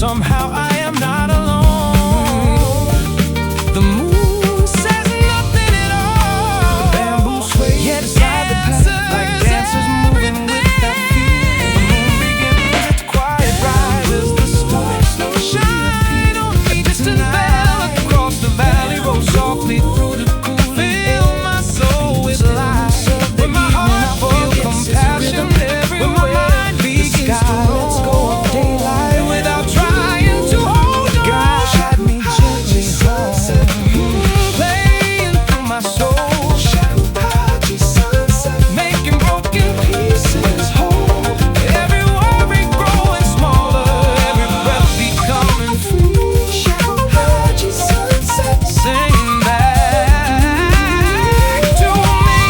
somehow I am not alone. The moon says nothing at all. The bamboo sways beside the path like dancers moving with that feet. The moon begins its quiet ride as the stars slowly shine on a distant bell across the valley. Roll softly through the cool air. Fill my soul with light. When my heart feels compassion everywhere. When my mind begins to let's go of daylight without trying to hold on. God guide me gently home, playing through my soul, making broken pieces whole. Every worry growing smaller, every breath becoming free. Sing back to me.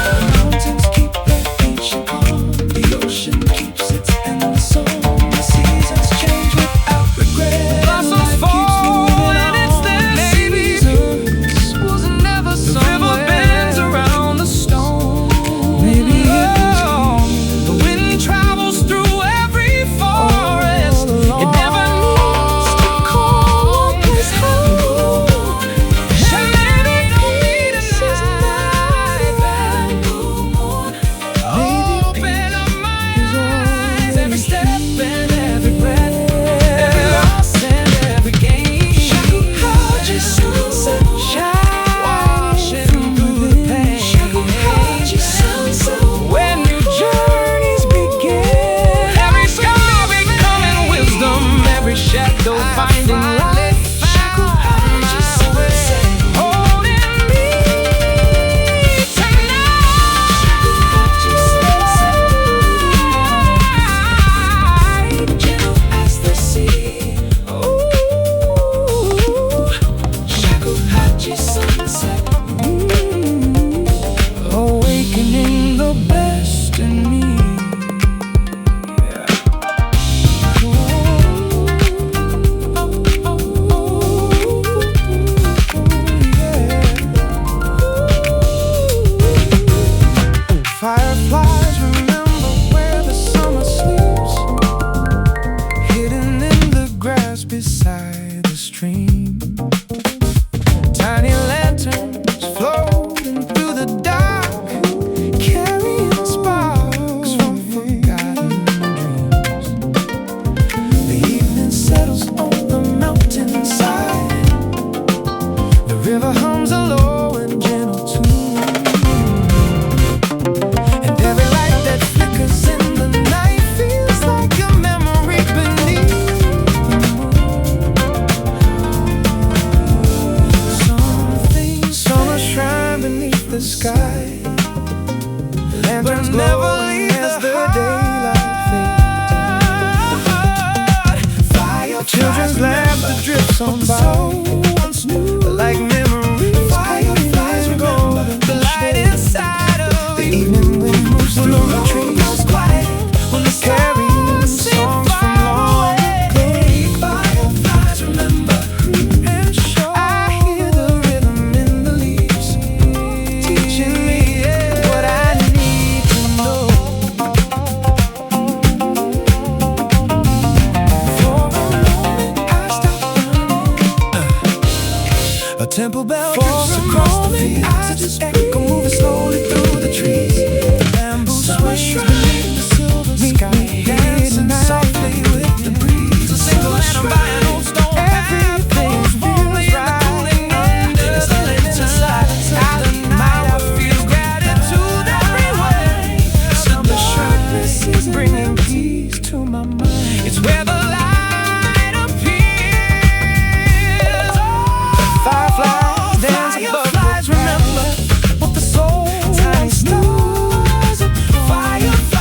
The mountains keep their ancient calm. The ocean keeps its endless song. The seasons change without regret. Blossoms fall and it's their seasons. Was never somewhere. The river bends around the stone. Maybe the wind travels through every forest. It never needs to calm its home. And maybe peace is night. Open up my eyes. Every step and every breath, every loss and every gain. Sunset washing through the pain. When new journeys begin, every scar becoming wisdom, every shadow finding light. Holding me tonight, gentle as the sea. Shakuhachi sunset, awakening the best in me. Fireflies remember where the summer sleeps, hidden in the grass beside the stream. Tiny lanterns floating through the dark, carrying sparks from forgotten dreams. The evening settles on the mountainside. The river hums a low and gentle tune. And every light that flickers in the night feels like a memory beneath the moon. Summer shrine beneath the sky. Lanterns never leave as the daylight fades. Children's laughter drifts on by, like memories. Fireflies remember the light inside of the evening wind moves through the trees, carrying songs from long ago. Fireflies remember, and sure I hear the rhythm in the leaves, teaching me what I need to know. For a moment I stop running. A temple bell drifts across the fields, its echo moving slowly through the trees. The bamboo sways beneath the silver sky, dancing softly with the breeze. A single lantern by an old stone path, everything's warmly in the cooling under the silent night. I feel gratitude everywhere. Simple sharpness is bringing peace to my mind. It's where the light appears. Fireflies dance above the remember what the soul tiny stars. Fireflies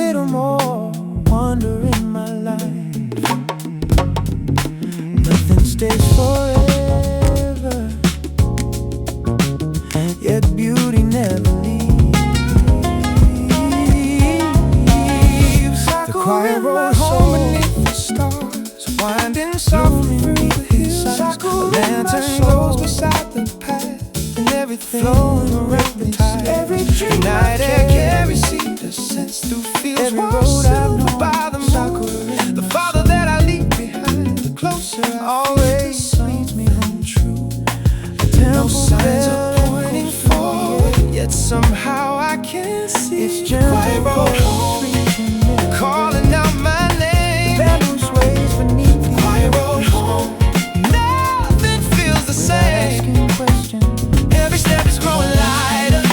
little more wonder in my life. Nothing stays forever, yet beauty never leaves. The quiet road home beneath the stars, winding softly through the hills. A lantern glows beside the path, and everything flowing around the tide. Night air carries cedar scents through fields washed silver by the moon. The farther that I leave behind, the closer I always leads me home true. No signs are pointing forward, yet somehow I can see it's quiet road home, calling out my name. Bamboo sways beneath the quiet road home. Nothing feels the same. Every step is growing lighter,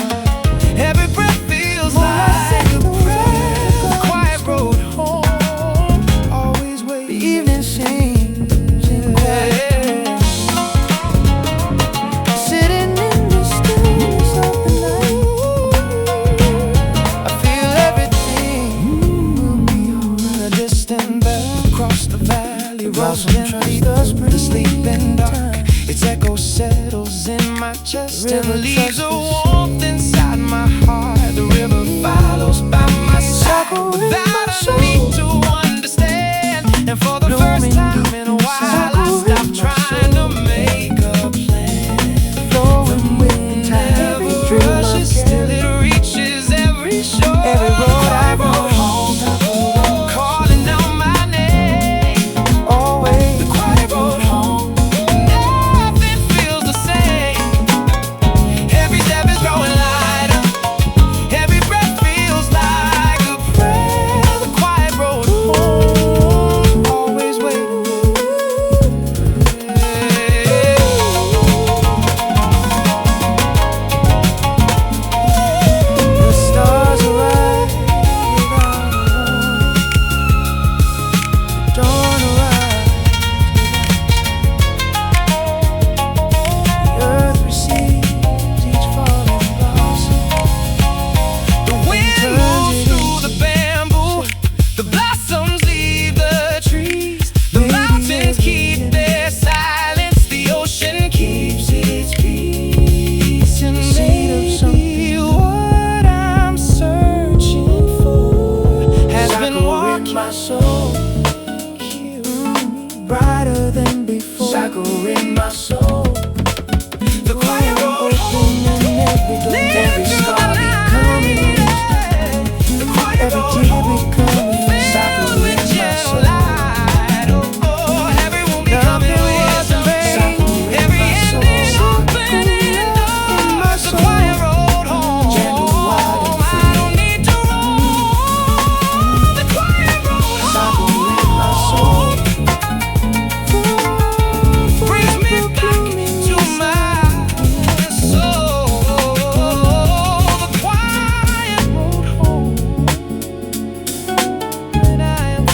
every breath feels like a prayer. The quiet road home, always wait. The evening sings in quiet, sitting in the stillness of the night. I feel everything will be alright. A distant bell across the valley rolls gently through the sleeping dark. Its echo settles in my chest and leaves a warmth inside my heart. The river follows by my side without a need to understand. And for the first time in a while, I stopped trying to make a plan. Flowing with the tide, never rushes till it reaches every shore. Every road I rode home, calling out my name. Always the quiet road home. Nothing feels the same. Every step is growing lighter, every breath feels like a prayer. The quiet road home, always waiting. The stars arrive without warning. Dawn arrives without. The earth receives each falling blossom. The wind moves through the bamboo, the blossoms leave the trees. The mountains keep their silence, the ocean keeps its peace. And maybe what I'm searching for has been walking my soul, brighter than before. Sakura in my soul. The quiet road home, every scar becoming, the quiet road home, filled with gentle light. Oh, every wound becoming wisdom, every ending opening doors. The quiet road home, I don't need to roam. The quiet road home brings me back to my soul. The quiet road home, and I am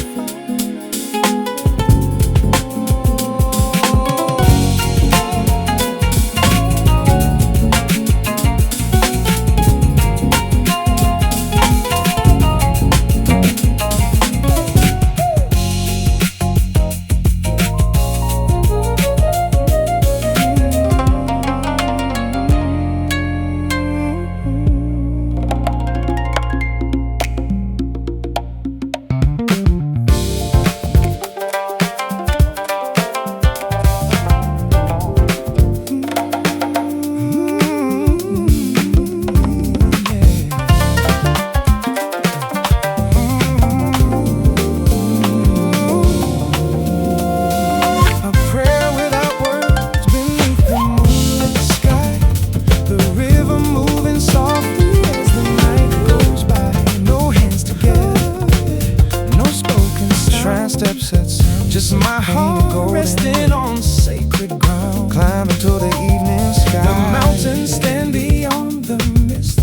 a prayer without words beneath the moonlit sky. The river moving softly as the night goes by. No hands together, no spoken sound. Shrine steps at sun, just my heart resting on sacred ground. Climbing to the evening sky. The mountains stand beyond the mist.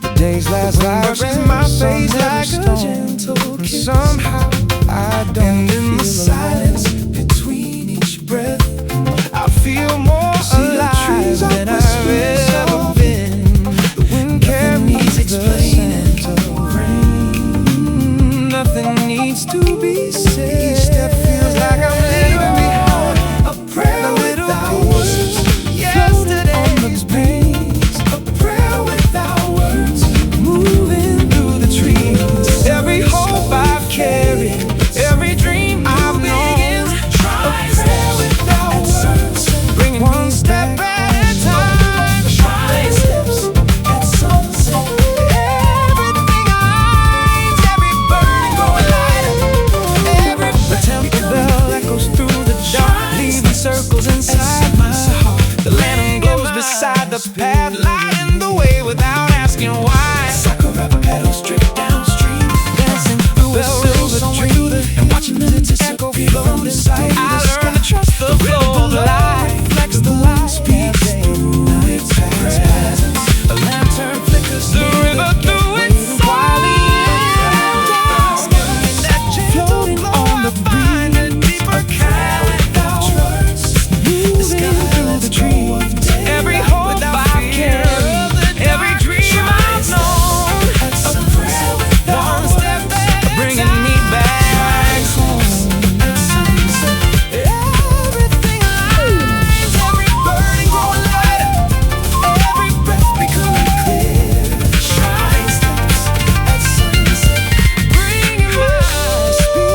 The days last like my face like a gentle kiss. Somehow I don't and in the silence between each breath, I feel more alive than I've ever been. The wind carries the scent of rain. to be said. Each step feels like I'm leaving behind a prayer without words. Yesterday's pains, a prayer without words. Moving through the trees, every hope I've carried, every dream I've known. A prayer without words, bringing one step at a time. Trying steps at sunset. Everything aligns, every burden growing lighter. Every temple bell echoes through the dark, leaving circles inside my heart. The lantern glows beside the path, lighting the way without asking why. Sakura petals straight downstream, dancing through a silver dream, and watching minutes echo flow inside. I learn to trust the flow of life, flex the light speeds through its presence. A lantern flickers the river through its quietly. Floating on the breeze, a deeper kind without words. Moving through the trees, every hope I've carried, every dream I've known. A prayer one step at a bringing me back home. Everything aligns, every burden growing lighter, every breath becoming clear. Shrine steps at sunset, bringing my spirit.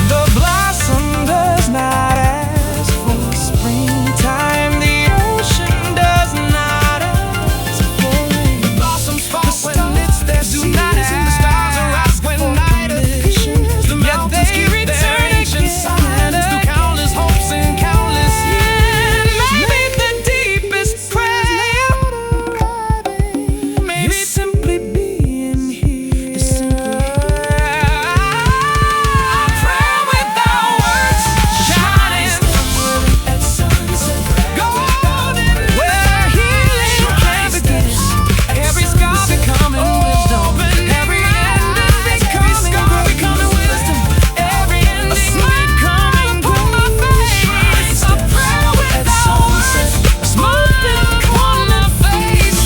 The blossom does not ask for springtime. The ocean does not ask for rain. The blossoms fall when it's their season. The stars arise when night appears. The mountains keep their ancient silence through countless hopes and countless years. Maybe the deepest prayer, maybe simply being here. Prayer without words, shining at sunset, golden where healing can begin. Every scar becoming wisdom, every ending becoming wisdom, every ending becoming upon my face. A prayer without words, a smile upon my face.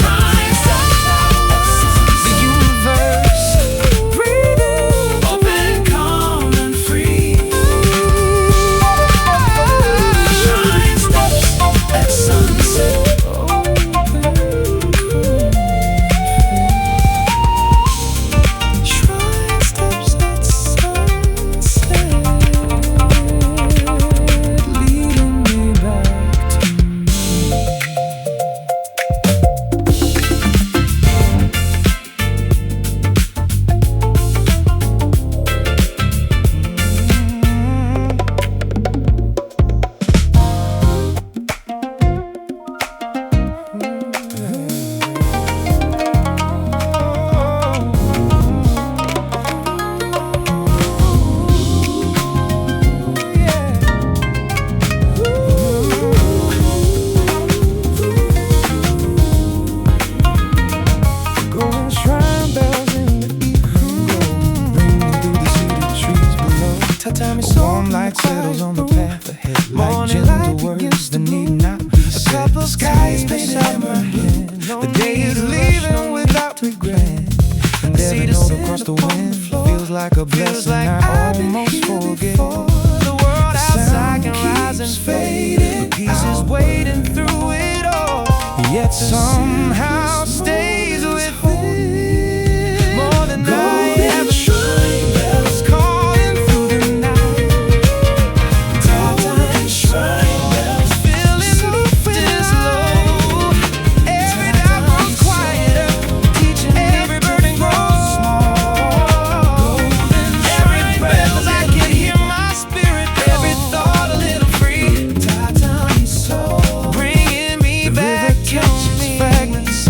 The universe breathing, open, calm, and free. Shrine steps at sunset. Shrine steps at sunset, leading me back to me. Golden shrine bells in the evening glow, ringing through the cedar trees below. Tatami warm light settles on the path ahead, like gentle words that need not be said. A couple skies painted hammerhead. The day is leaving without regret. And every note across the wind feels like a blessing I almost forget. The world outside can rise and fade, but peace is waiting through it all. Yet somehow stays within more than I ever. Shrine bells calling through the night. Golden shrine bells filling lifted slow. Every doubt grows quieter, teaching every burden grows small. Every breath I can hear my spirit, every thought a little free. Tatami soul, bringing me back to me. Fragments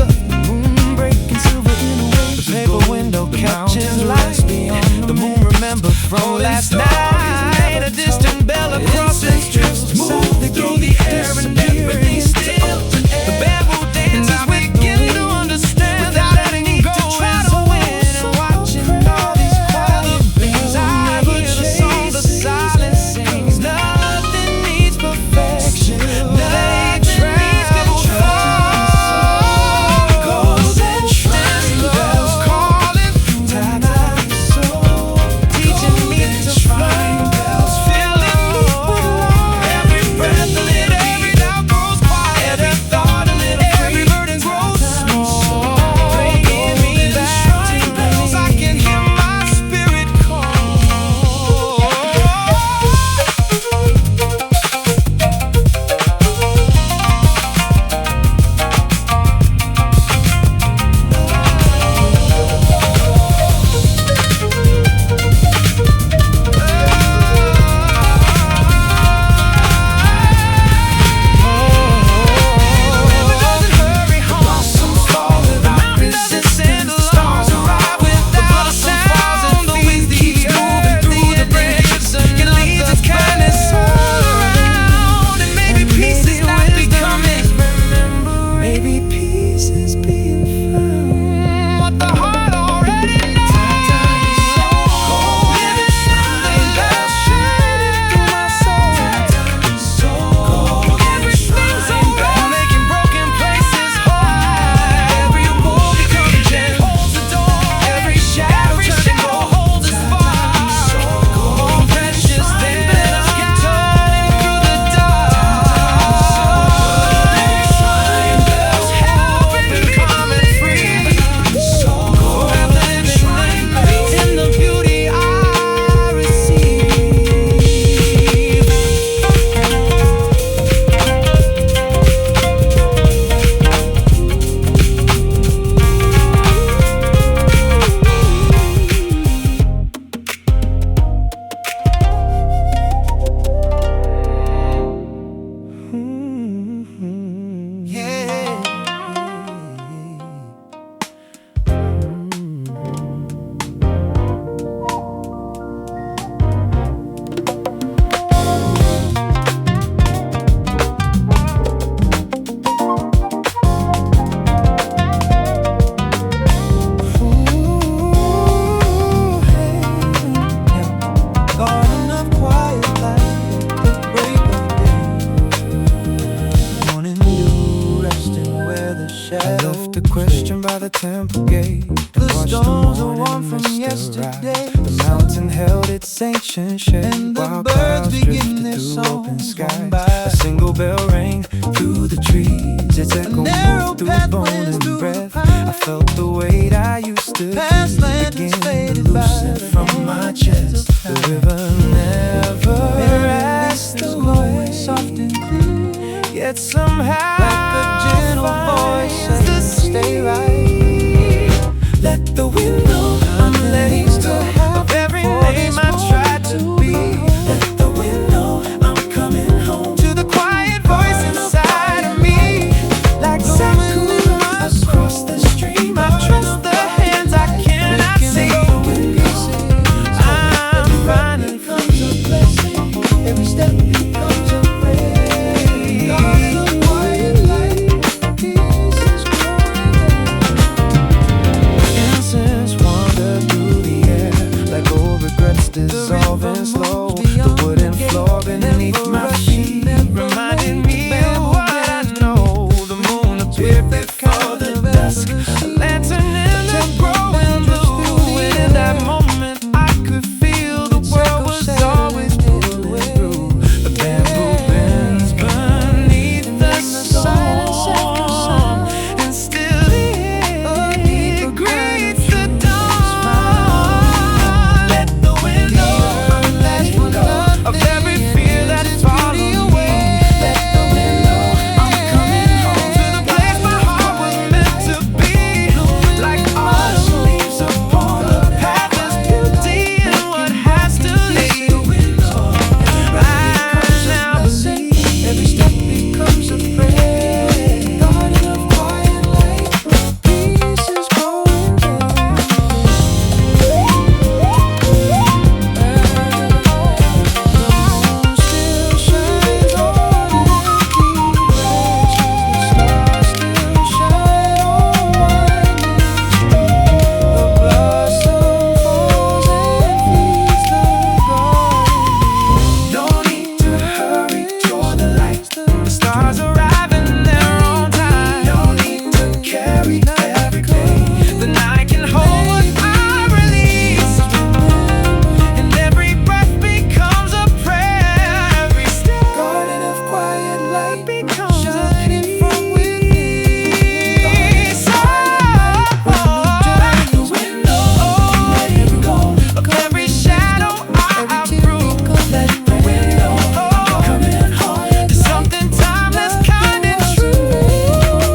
the temple gate and The watched stones the are warm morning from mist yesterday. arise. The mountain held its ancient shade, And the while birds clouds begin drifted their through open songs skies. on by. A single bell rang through the trees, its echo narrow moved through path bone winds and through breath. the pine. I felt the weight I used to Past feel lanterns begin to faded by loosen the from my hands chest. of The time. river never asked Is the going way, soft and clear, yet somehow like a gentle voice finds the saying, stay sea. right. Let the wind know I'm letting go of every name I tried to be. Let the wind know I'm coming home to the quiet voice inside of me. Like Sakura across the stream, I trust the hands I cannot see. I'm finding Becomes a blessing. Every step becomes a prayer. God in a quiet light, peace is growing. incense wander through the air, like old regrets dissolving slow. The wooden floor beneath my feet reminded me of what I know. The moon appeared before the dusk, a lantern in the growing blue. And in that moment I could feel the world was always pulling through. The bamboo bends beneath the storm, and still the air greets the dawn. Let the wind know I'm letting go of every fear that followed me. Let the wind know I'm coming home to the place my heart was meant to be. Like autumn leaves upon the path, there's beauty in what has to leave. I now believe Every step becomes a prayer. God in a quiet light, peace is growing there. The moon still shines on empty branches. The stars still shine on winding streets. The blossom falls and feeds the garden. no need to hurry toward the light. The stars arrive in their own time. No need to carry every pain. The night can hold what I release, and every breath becomes a prayer. Every step Garden of quiet light becomes a shining from within. peace. The window, letting go of every shadow I outgrew. Let the window coming home. There's something timeless, kind and true.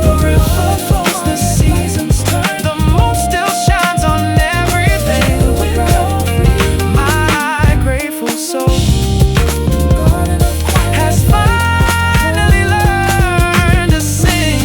The river flows, the seasons turn. The moon still shines on everything. The window, my grateful soul has finally learned to sing.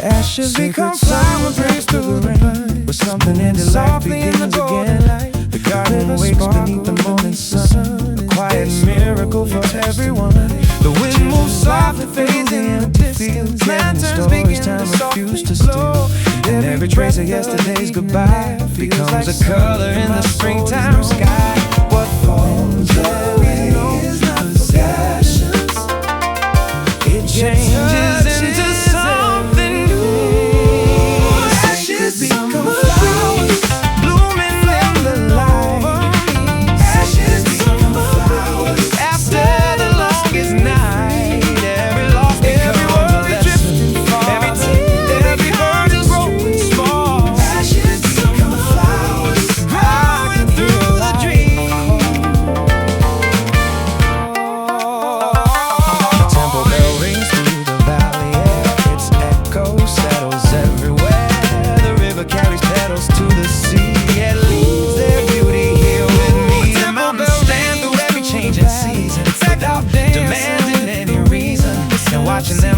Ashes become flower breaks through the rain, with something in the softly in the golden light. The garden wakes beneath the morning sun, a quiet miracle for everyone. The wind moves softly, fades in the fields. Lanterns begin to refuse to glow, and every trace of yesterday's goodbye becomes a color in the springtime sky. What falls away is not possessions, it changes into something new. Ashes become flowers, blooming in the light. Ashes become flowers after the longest night. Every loss becomes a lesson. Every tear, every bird is growing small. Ashes become flowers, growing through the dream.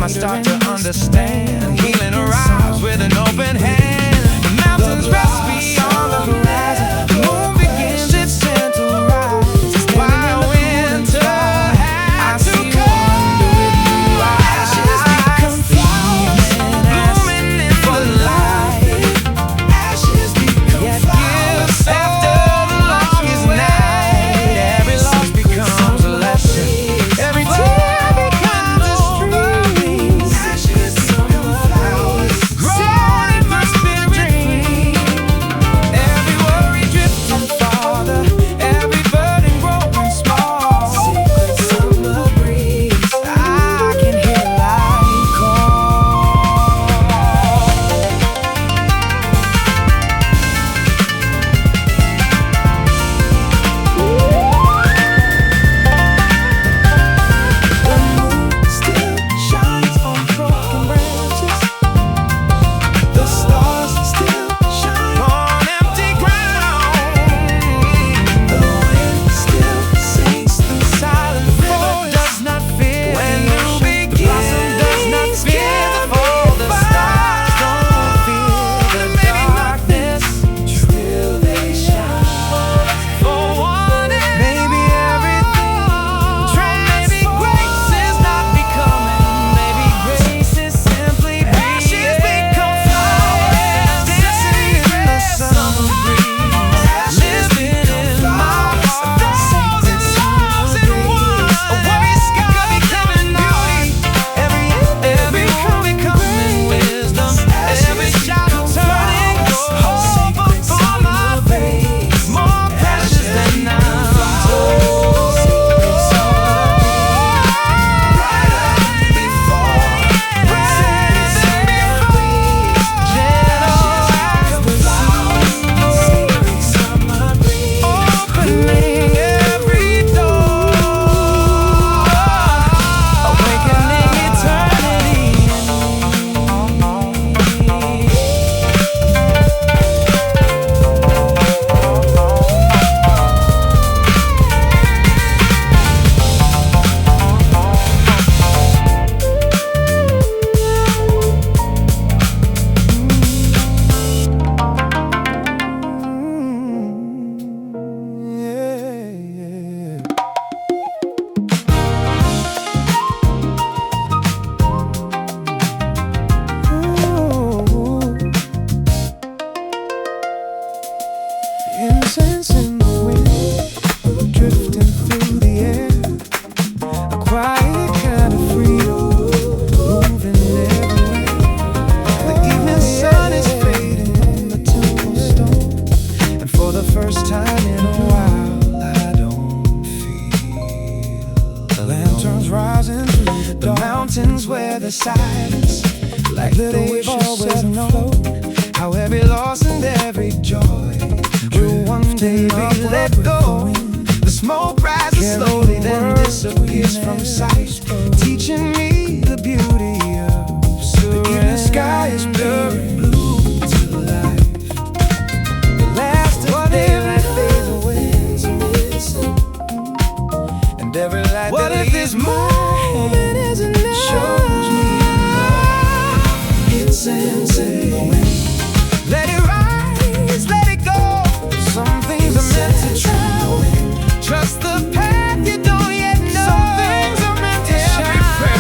time I start to understand, healing arrives with an open hand. The mountains rest beyond the horizon, the moon begins its gentle rise. While winter has to come, ashes become flowers, blooming in the light. Ashes become flowers after the longest night. Every loss becomes a lesson, every tear becomes a stream. Ashes become flowers, growing in my spirit. Every worry drifting farther, every burden growing small. Secret summer breeze, I can hear life call. The moon still shines on broken branches. The stars still shine on empty ground. The wind still sings through silent voice. Does not fear when new begins. Blossom does not fear the fall. The stars don't fear the darkness. Till they shine. For one, and maybe everything. Maybe grace is not becoming. Maybe grace is simply being. Ashes become flowers, dancing in the summer breeze. Living in my heart, thousand songs in one. Every sky becoming beauty, every curve becoming wisdom, every shadow turning gold. Hope upon my face, more precious than now. Opening every door, awakening eternity. Incense in the wind, drifting through the air. A quiet kind of freedom, moving everywhere. The evening sun is fading on the temple stone, and for the first time in a while, I don't feel the lanterns rising through the mountains where the silence, like they've always known. How every loss and every joy will one day be let go. The smoke rises slowly, then disappears from sight, teaching me the beauty of surrender. The sky is pure blue to life. The last of daylight fades away, and every light what that if this moment isn't enough? Shows me love. It's insane. Let it rise, let it go. Some things are meant to travel. Trust the path you don't yet know. Some things are meant to shine.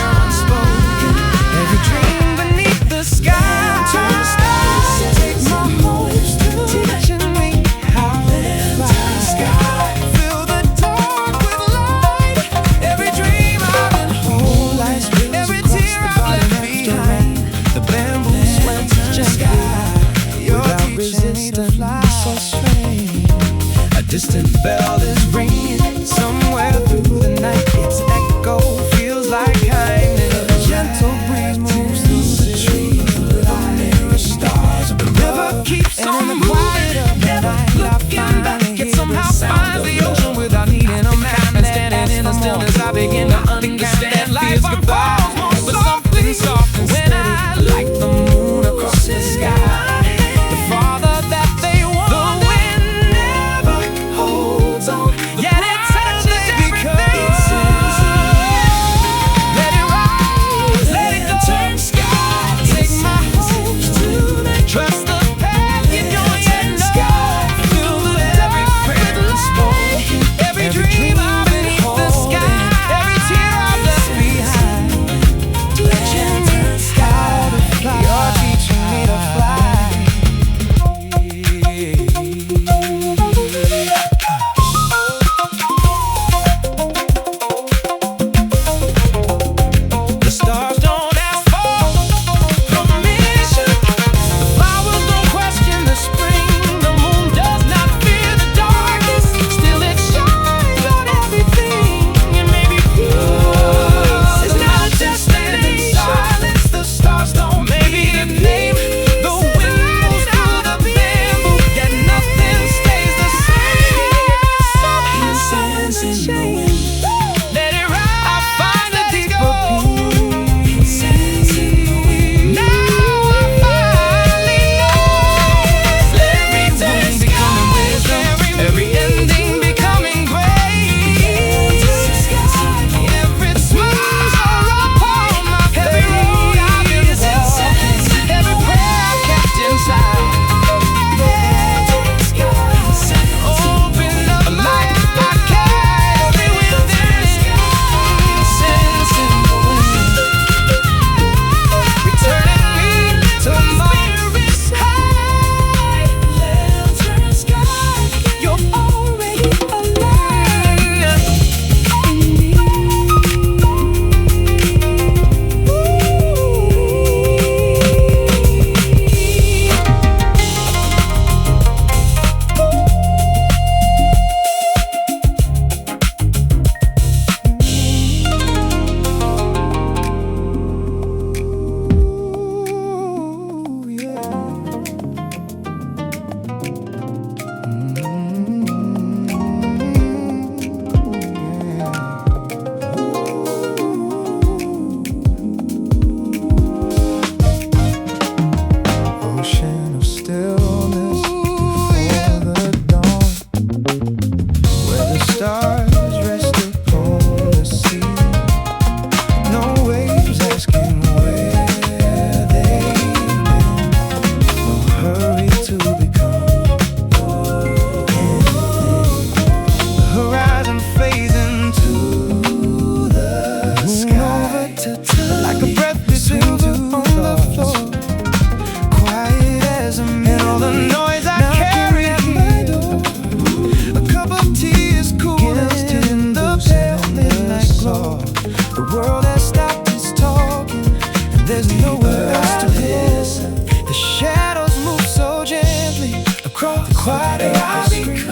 world has stopped its talking, and there's nowhere else to listen. The shadows move so gently across the quiet street,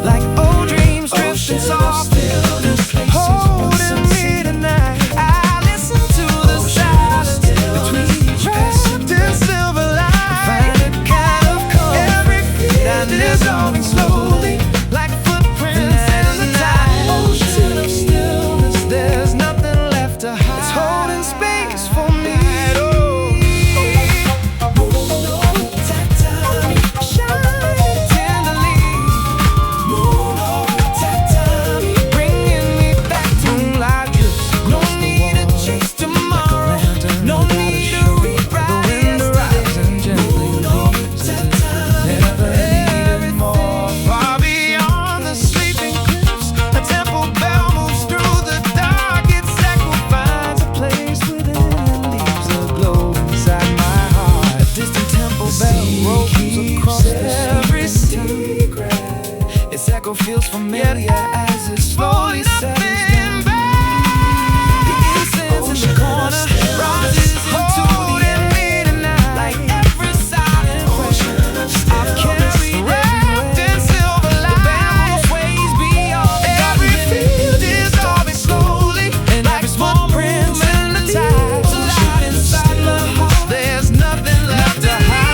like old dreams drifting softly, holding me tonight. I listen to the silence between wrapped in silver light, find a kind of calm. Every feet are dissolving slowly, like footprints in the tide. Ocean of stillness, there's nothing left to hide. It's holding space for me. Its echo feels familiar as it slowly settles down. The incense in the corner rises into the me tonight, like every silent prayer I've carried wrapped in silver light. The bamboo sways beyond every field dissolving slowly, and every small prince in the tide. So loud inside my heart, there's nothing left to hide.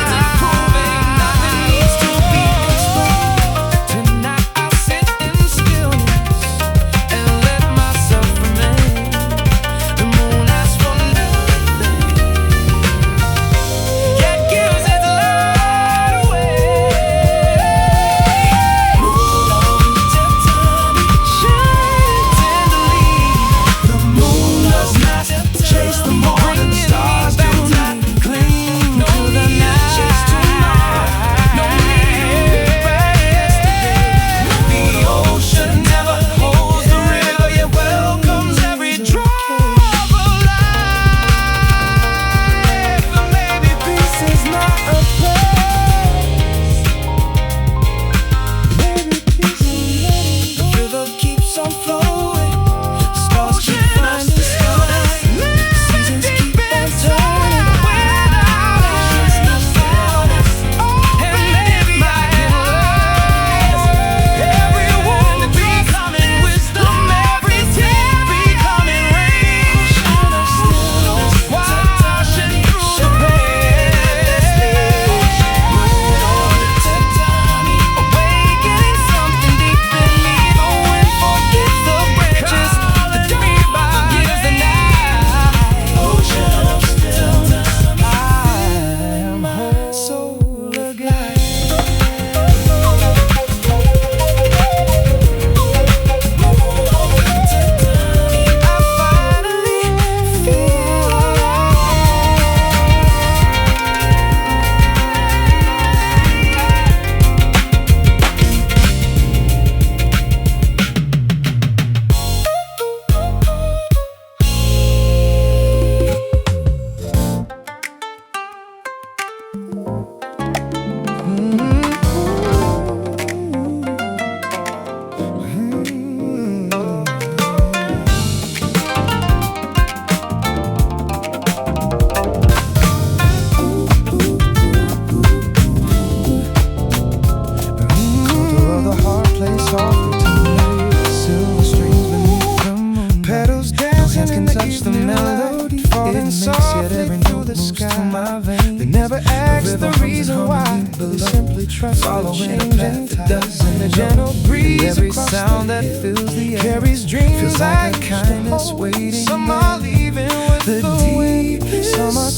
They never ask the reason why. They simply trust the change and the dust and the gentle breeze. Every sound that fills the air carries dreams like kindness waiting. Some are leaving with the deep, some are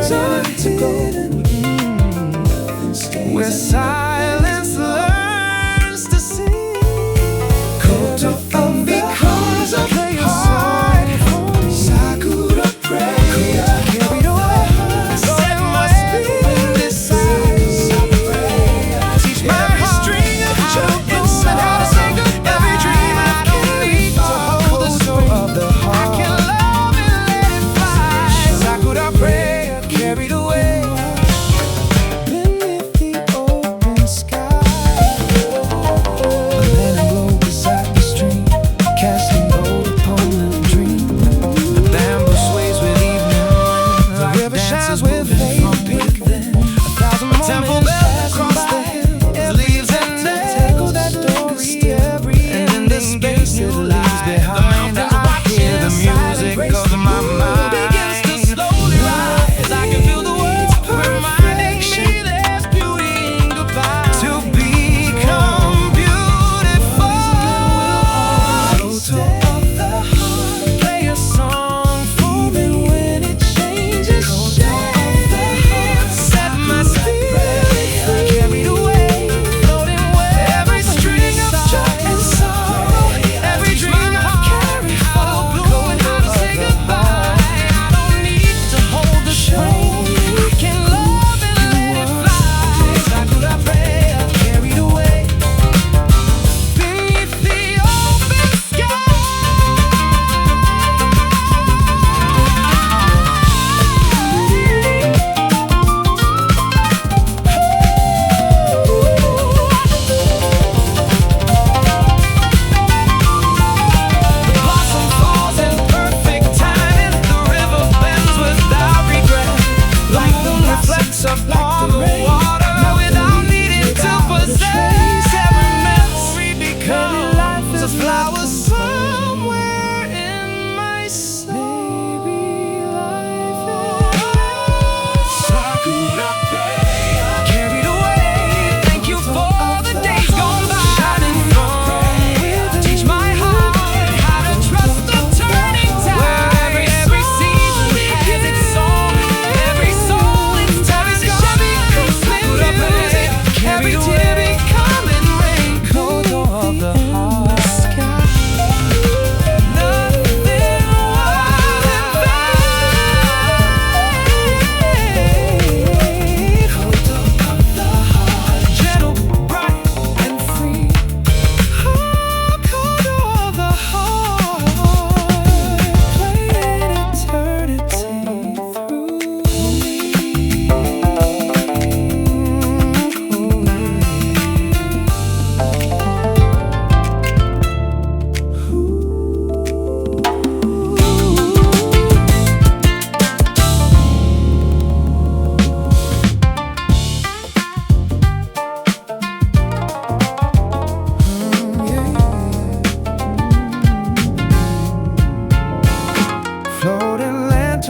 turning to go. Where silence learns to sing. Because of the heart, Sakura prayer. Carried away, so it must be this side. Teach my string of joke and how to sing every dream I don't need to hold the soul of the heart. I can love and let it fly. Sakura prayer, carried away beneath the open sky.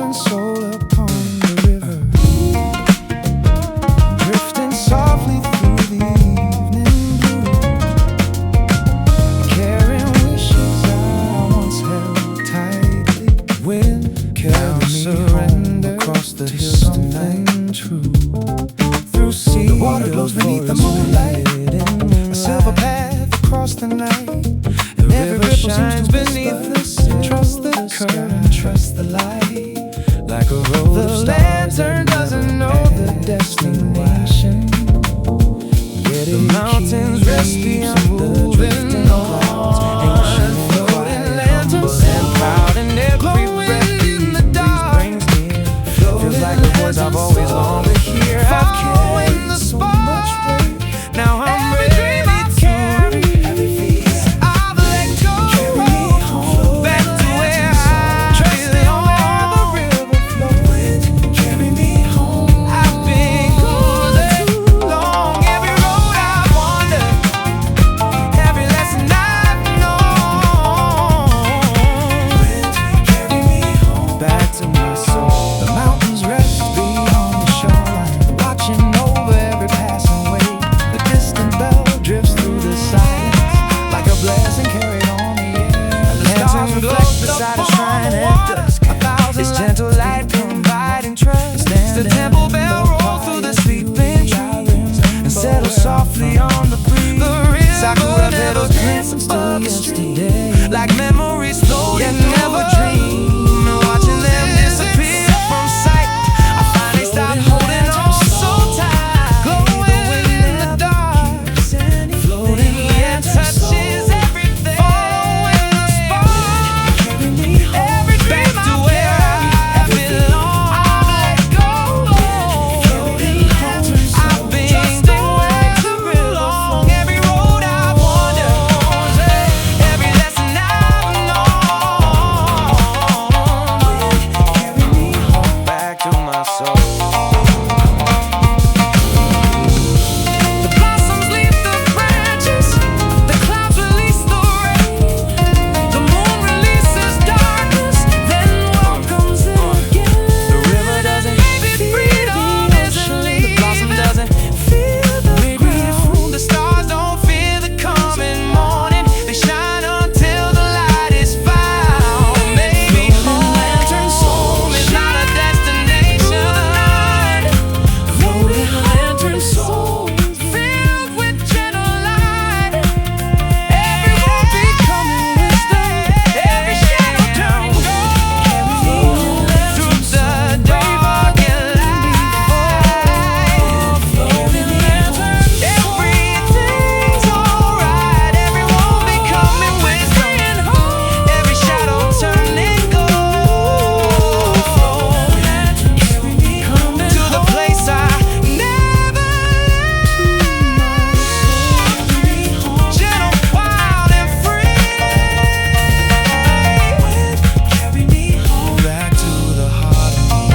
lantern soul upon the river, drifting softly through the evening blue, carrying wishes I once held tightly. Wind carry me surrender across the hills tonight. True. Through sea, the water glows beneath the moonlight, a silver path across the night. And every ripple shines beneath the sea. Trust the current, trust the light. Like a roll the lantern doesn't know the destination, yet the mountains rest beyond the drifting clouds. Ancient floating lanterns and proud in every breath in the dark brings near. Feels like the voice I've always longed to hear. I've carried so much weight, now I'm ready to carry every piece. I've let go, back to where I belong. The river flows, carry me home. I've been cruising too long. Every road I've wandered, every lesson I've known. Carry me home, back to my soul. The mountains rest beyond the shoreline, watching over every passing wave. The distant bell drifts through the silence, like a blessing carried on the air. The stars reflect beside a shrine at dusk. Its gentle light providing trust. The temple bell rolls through the sleeping trees and settles softly on the breeze. Sakura petals glance above the stream, like memories floating never dream. Watching them disappear from sight, I finally stopped holding on so tight. Glowing in the dark, floating yet touches everything. Following the spark, every dream back to where I belong. I've let go, I've been going too long. Every road I've wandered, every lesson I've known, back to my soul. The blossoms leave the branches, the clouds release the rain, the moon releases darkness, then welcomes it again. The river doesn't feel freedom isn't leaving. The blossom doesn't feel the ground. The stars don't fear the coming morning. They shine until the light is found. Maybe home is not a destination. Floating lantern souls filled with gentle light. Every road becoming wisdom, every shadow turning gold. Through the dark and light, floating lanterns, everything's alright. Every road becoming wisdom, every shadow turning gold. To the place I never left, gentle, wild, and free. Back to the heart of me.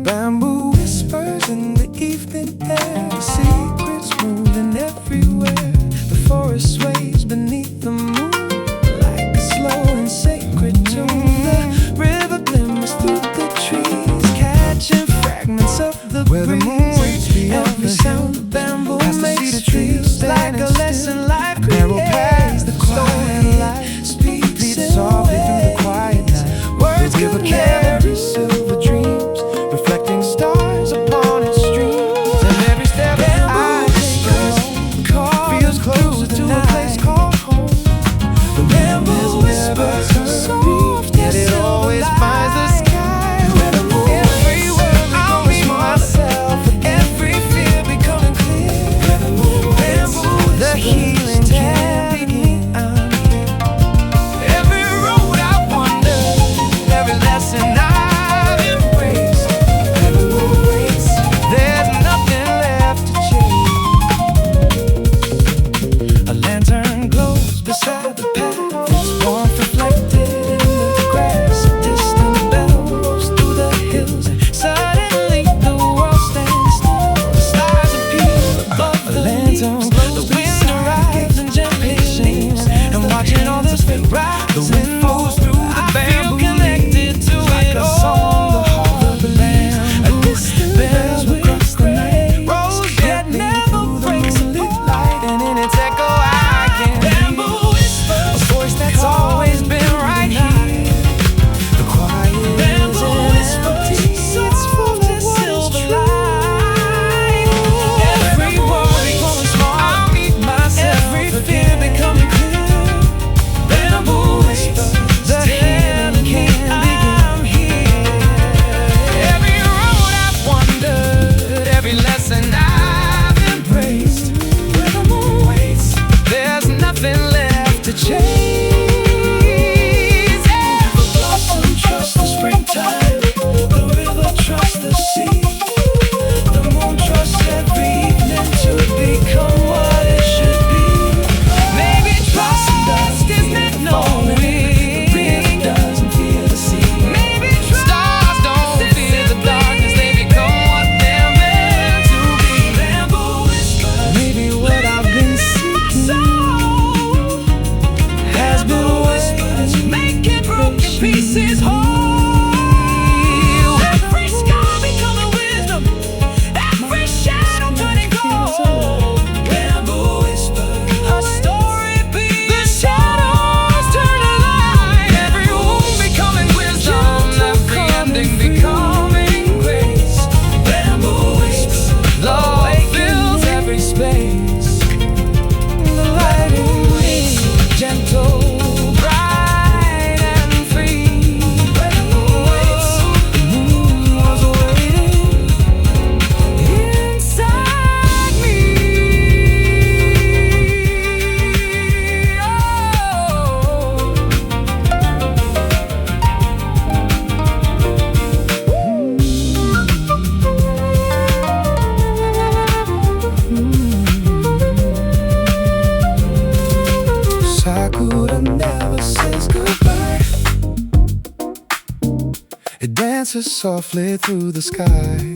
Bamboo whispers in the evening air, secrets moving everywhere. The forest sways beneath the moon, like a slow and sacred tune. The river glimmers through the trees, catching fragments of the breeze. Every sound of bamboo makes feels like a lesson life creates. The quiet light speaks softly through the quiet night. Words could carry silver dreams, reflecting stars upon its streams. And every step I take feels closer to a place called home. The bamboo whispers soft, yet it always finds the sky. Every word becomes myself, every fear becoming clear. Bamboo, the healing dances softly through the sky.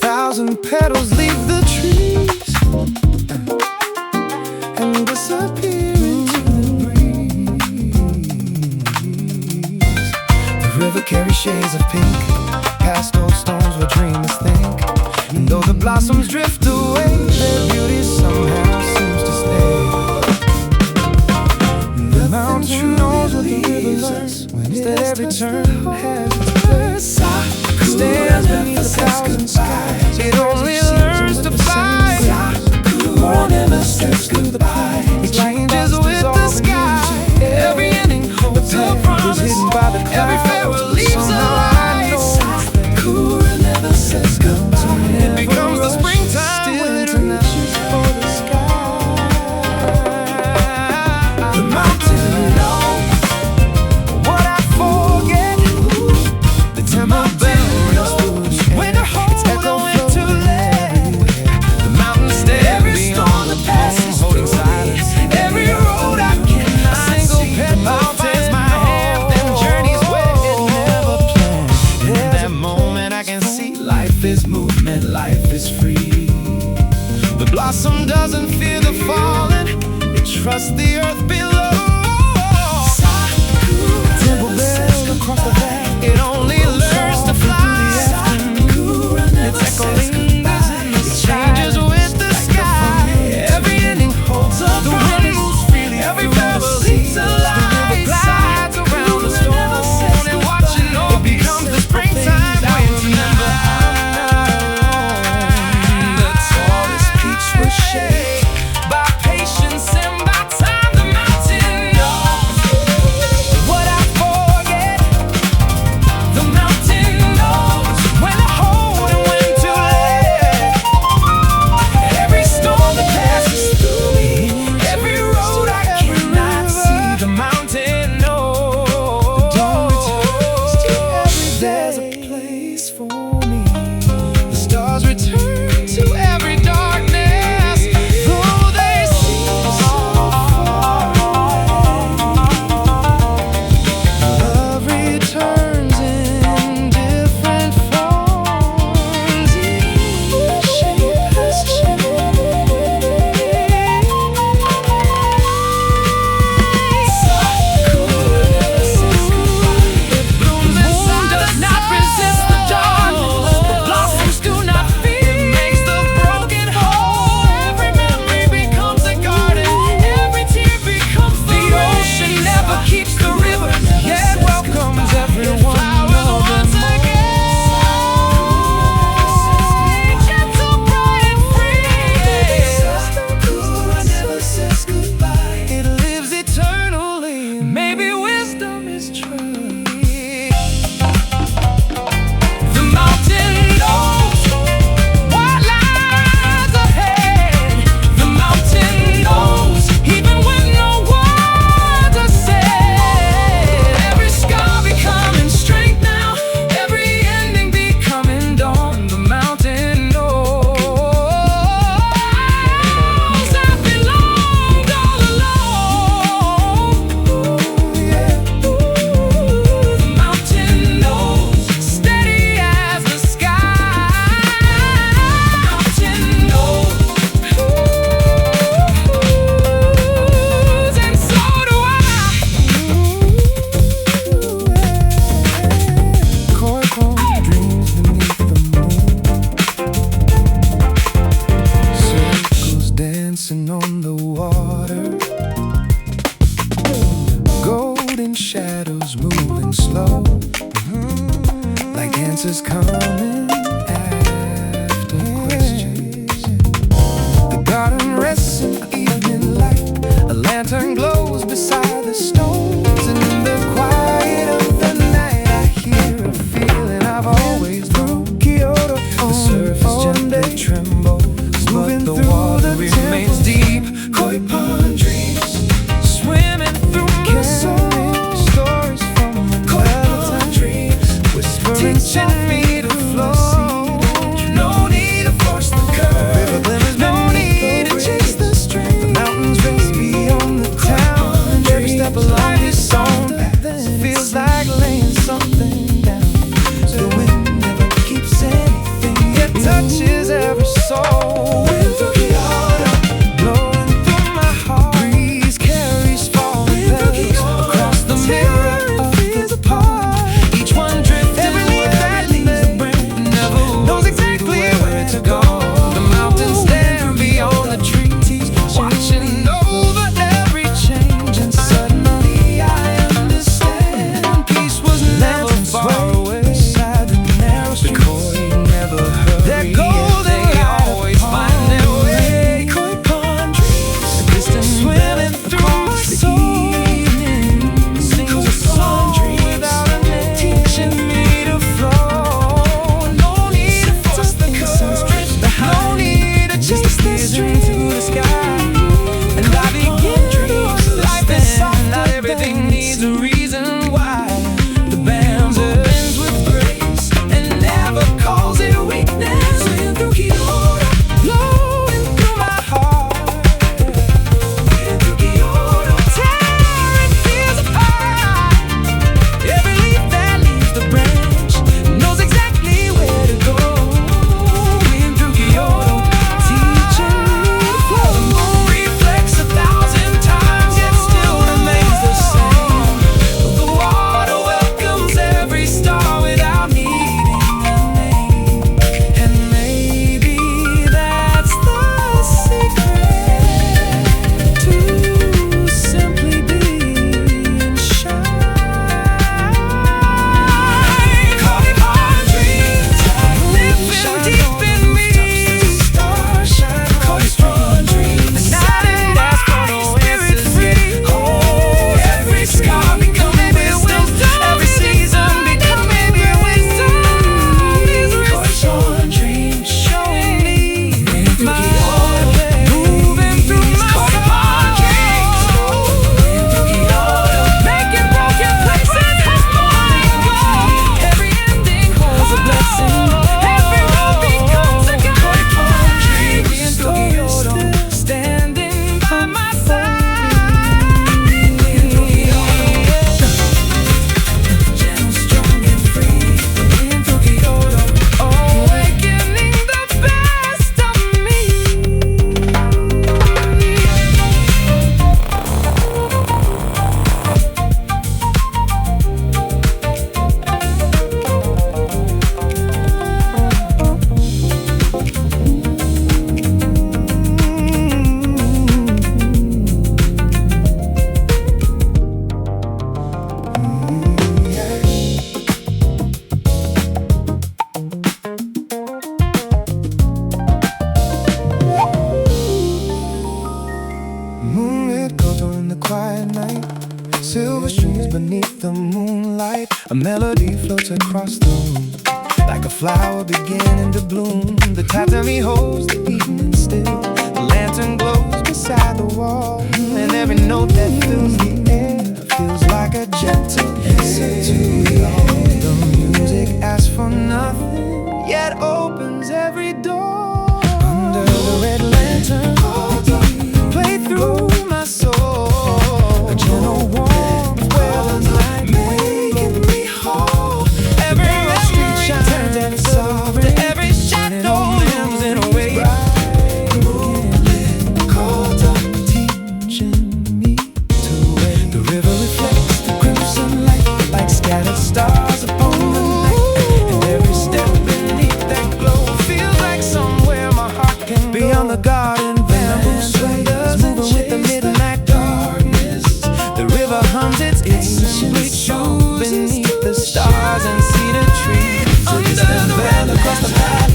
1,000 petals leave the trees and disappear into the breeze. The river carries shades of pink, past old stones where dreamers think. And though the blossoms drift away, their beauty somehow seems to stay. The mountain knows what the river learns, that every turn has its place. Stands beneath 1,000 skies, it only learns to fly. Sakura never says goodbye. It changes with the sky. Every ending holds a promise. Every farewell leaves a light. Sakura never says goodbye. It becomes the springtime when it reaches for the sky. The mountain knows what I forget. The temple bell knows when to hold and when to let. The mountain stays beyond the past, holding silence. Every road I cannot see. A single petal finds my hand, then journeys where it never planned. In that moment I can see life is movement, life is free. The blossom doesn't fear the falling, it trusts the earth below. Temple bell across the valley, it only learns to fly. Its echo lingers in the sky. It changes with the sky. Every ending holds up. The wind moves freely. Every pebble leaves a light. The river glides around the stone, and watching all becomes the springtime wind. Remember, the tallest peaks were shaped by patience and by time. The mountain knows what I forget. The mountain knows when to hold and when to let. Every storm that passes through me, every road I cannot see. The mountain knows. There's a place for me. The stars return to every darkness, though they seem so far away. Love returns in different forms. Each shape has changed. It blooms inside, does not resist the darkness. The blossoms do not fear. It makes the broken whole. Every memory becomes a garden. Every tear becomes the ocean. Never keeps the river, yet welcomes everyone. Flowers once again. Gentle, bright, and free. Sakura never says goodbye. It lives eternally. Maybe wisdom is true. The mountain knows what lies ahead. The mountain knows even when no words are said. Every scar becoming strength now, every ending becoming dawn. The mountain knows I belonged all along. The mountain knows, steady as the sky. The mountain knows, and so do I. Koi pond dreams beneath the moon, circles dancing on the water, golden shadows moving slow, like answers coming after questions. The garden rests in evening light. A lantern glows beside the stones. In the quiet of the night, I hear a feeling I've always known. Kyoto, the surface gently trembles, moving through the water remains deep. Koi pond dreams, swimming through my soul. Stories from another time, dreams, whispering teaching me to flow. No need to force the curve. No need to chase the stream. The mountains race beyond the town, and every step along this song feels like laying melody floats across the room, like a flower beginning to bloom. The tatami holds the evening still. The lantern glows beside the wall, and every note that fills the air feels like a gentle answer to it all. The music asks for nothing, yet opens every door. Under the red lantern, play through my soul. A gentle warmth where the night making me whole. Every street shines and sovereign, every shadow lives in a way. Called up, teaching me to wait. The river reflects the crimson light like scattered stars upon the night, and every step beneath that glow feels like somewhere my heart can go. Beyond the garden, bamboo swayers moving with the midnight darkness. The river hums its simply true beneath the stars and cedar trees. A distant bell across the path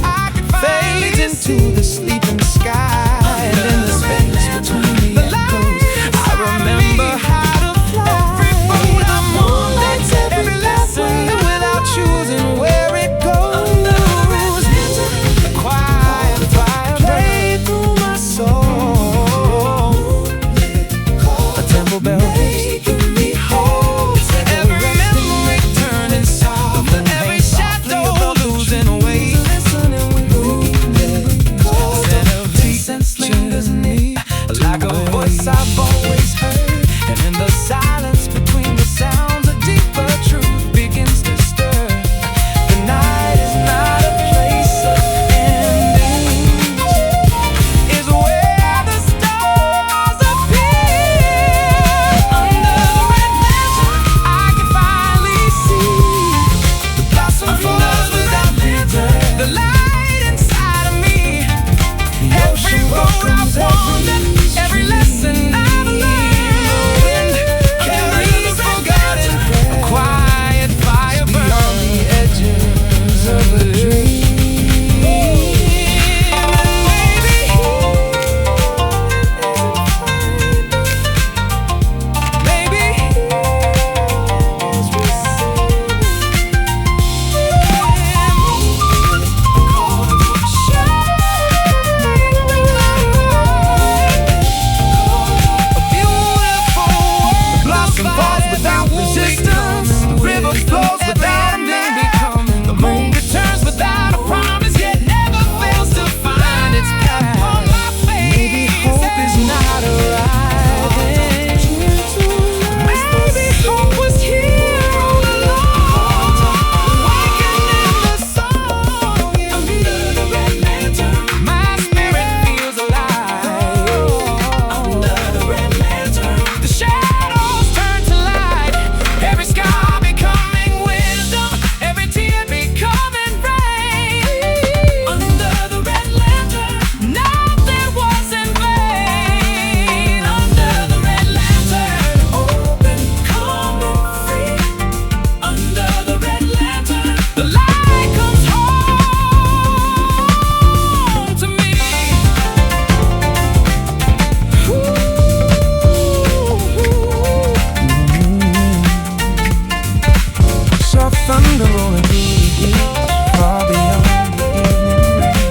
fades into the sleeping sky, and in the space between the echoes, I remember how to fly. Every boat I'm on, that's every lesson without choosing where it goes. A quiet fire play through my soul. A temple bell making me whole. Every memory turning soft, every shadow losing weight. Sense lingers in me like a voice I've always heard, and in the silence between the sounds, a deeper truth begins to stir. The night is not a place of endings, is where the stars appear. Under the red lantern, I can finally see the blossom flows without glitter, the light inside of me. Every road I've wandered, every lesson I've learned, memories forgotten, a quiet fire burns beyond the edges of a dream. And maybe without resistance, the river flows without a name becoming. The moon returns without a promise, yet never fails to find its path on my face. Maybe hope is not arriving. Maybe hope was here all along, waking in the song. Under the red lantern, my spirit feels alive. Under the red lantern, the shadows turn to light. Every scar becoming wisdom, every tear becoming rain. Under the red lantern, nothing was in vain. Under the red lantern, open, calm and free. Under the red lantern, the light comes home to me. Soft thunder rolling through the hills, far beyond the evening rain.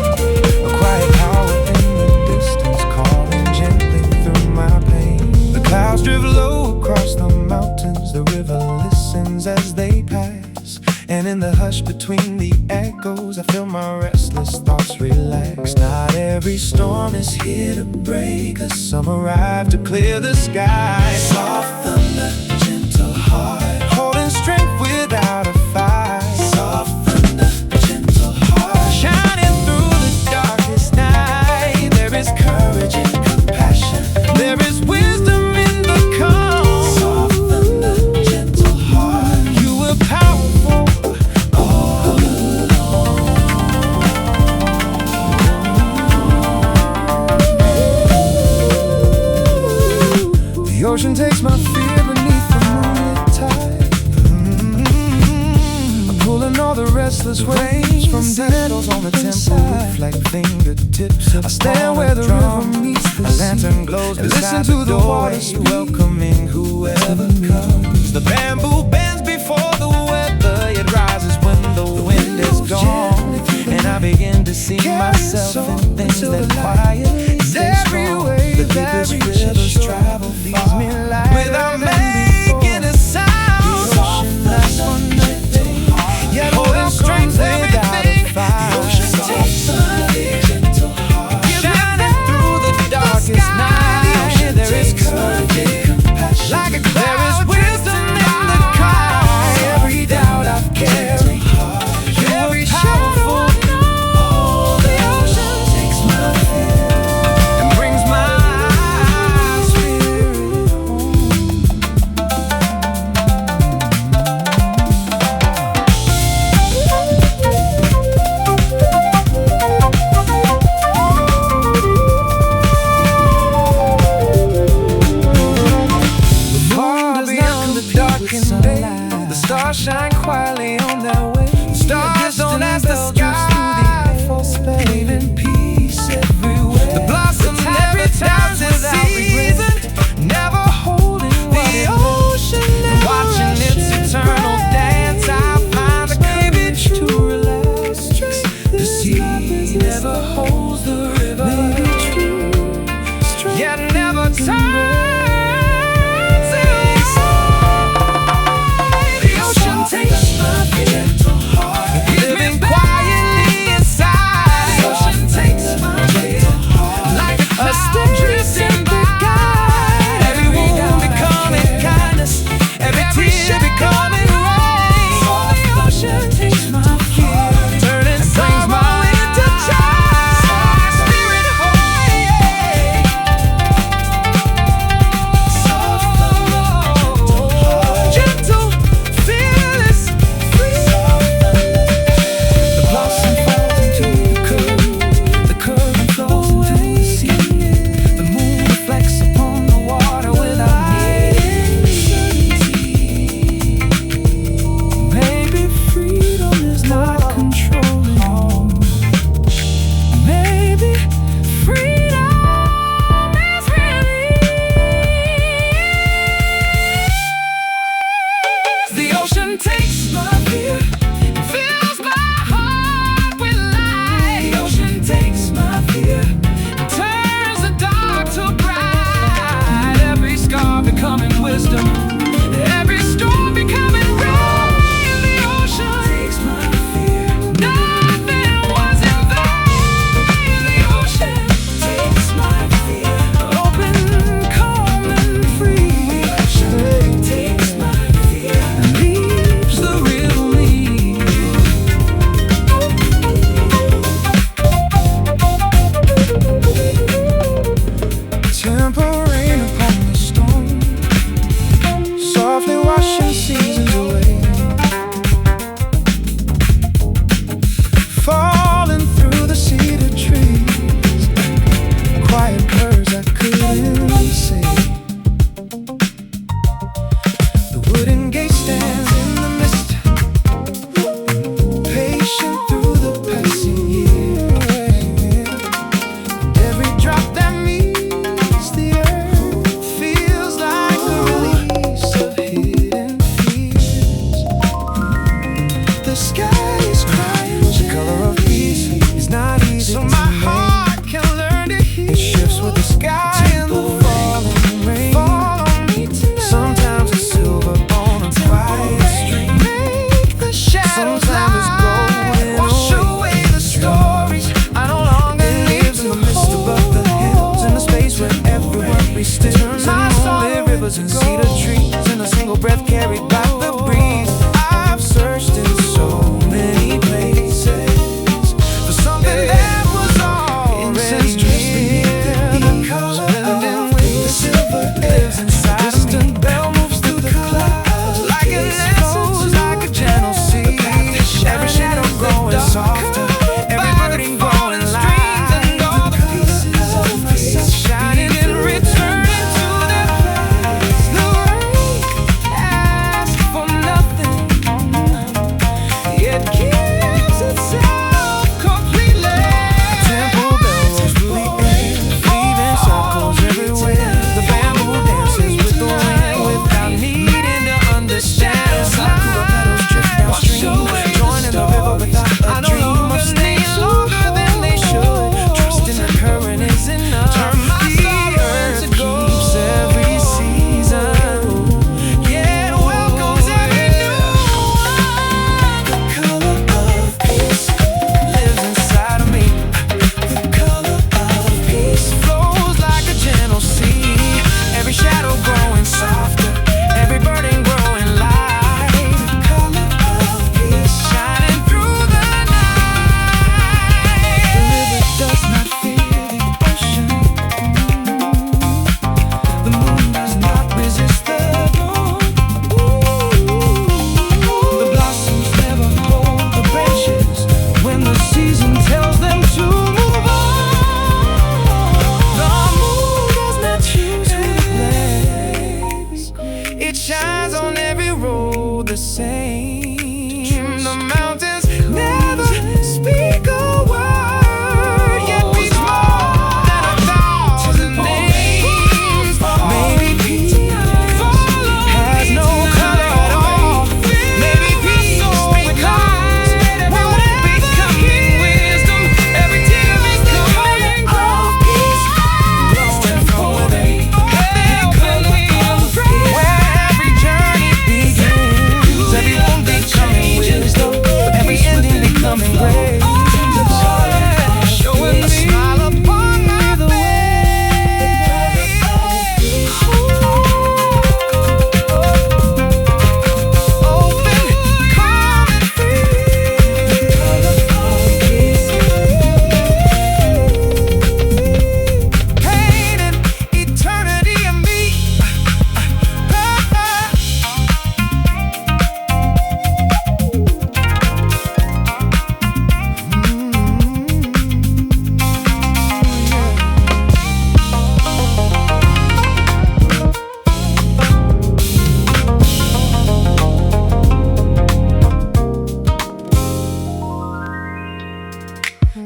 A quiet power in the distance calling gently through my pain. The clouds drift low across the mountains, the river listens as they pass, and in the hush between the echoes, I feel my restless thoughts relax. Not every storm is here to break us, some arrive to clear the sky. Soft thunder, gentle heart, holding strength without a fight. Soft thunder, gentle heart, shining through the darkest night. There is courage in compassion, there is wisdom in the calm. Soft thunder, gentle heart, you were powerful all along. The ocean takes my fear beneath the moonlit tide. I'm pulling all the restless waves from needles on the temple roof like fingertips. I stand where the river meets the sea. A lantern glows beside the doorway, welcoming whoever comes. The bamboo bends before the weather myself in things that quietly stay strong. The deepest rivers travel leads me lighter without than making before. a sound. The ocean lasts for nothing, yet Holding welcomes strength, without a everything. fight. The ocean takes my gentle heart, Shining through the darkest night, there is courage, like a cloud. There is wisdom in the cry. Every doubt I've carried, every powerful. the ocean takes my fear.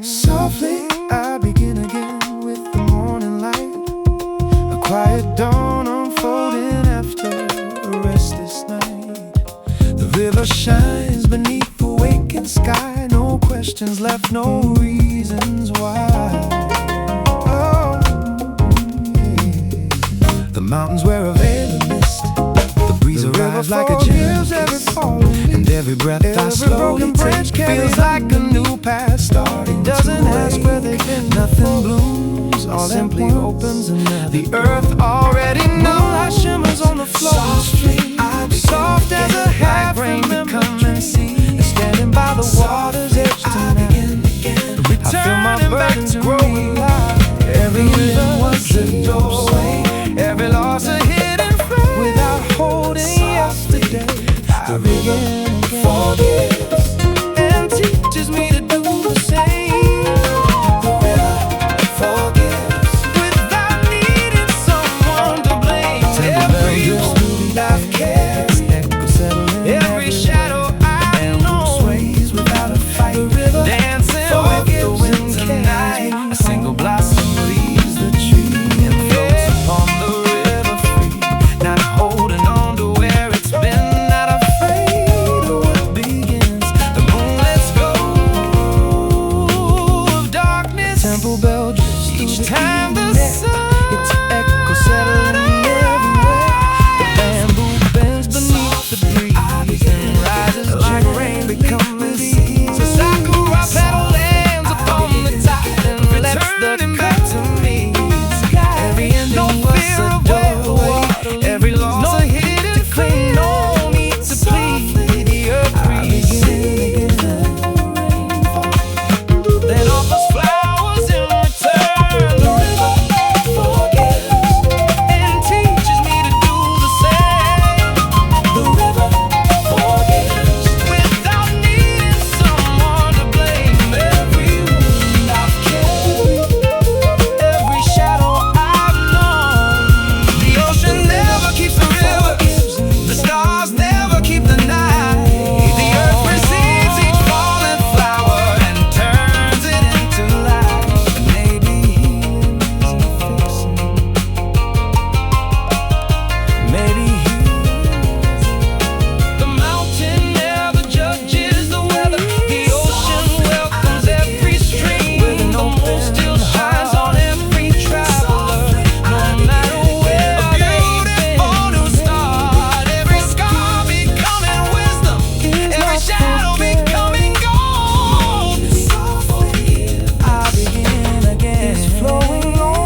Softly I begin again with the morning light, a quiet dawn unfolding after a restless night. The river shines beneath the waking sky, no questions left, no reasons why. Oh, yeah. The mountains wear a veil of mist, the breeze arrives like a gentle kiss, and every breath I slowly take feels like a new path starting. Doesn't ask where they've been, nothing blooms, all simply opens, and the earth already knows. Moonlight shimmers on the floor, soft as a half rain to come and see. And standing by the water's edge tonight, I feel my burdens growing light. Every living was a doorway, every loss a hidden frame. Without holding yesterday, I begin again. Forgives and teaches me to do the same. The river forgives without needing someone to blame. Every wound I've carried, every shadow I've known, sways without a fight. The river dancing with the wind tonight. A single blossom leaves the tree and floats upon the river free, not holding on to where it's been, not afraid of what begins. The moon lets go of darkness, temple bell drifts each time the sun, its echo settling everywhere. The bamboo bends beneath the breeze and rises like rain becoming seas. A sakura petal lands upon the tide and lets the cut to me. Every ending was a doorway, every loss a hidden claim. No need to plead, the earth breathes, then offers flowers in return. The river forgives and teaches me to do the same. The river forgives without needing someone to blame. Every wound I've carried, every shadow I've known. The ocean never keeps the river, the stars never keep the night. The earth receives each fallen flower and turns it into light. Maybe healing's a fixing, maybe healing's the mountain never judges the weather. The ocean welcomes every stream. The moon still shines on every traveler, no matter where they've been. A new start, every scar becoming wisdom, every shadow becoming gold. Softly I begin again, it's flowing on.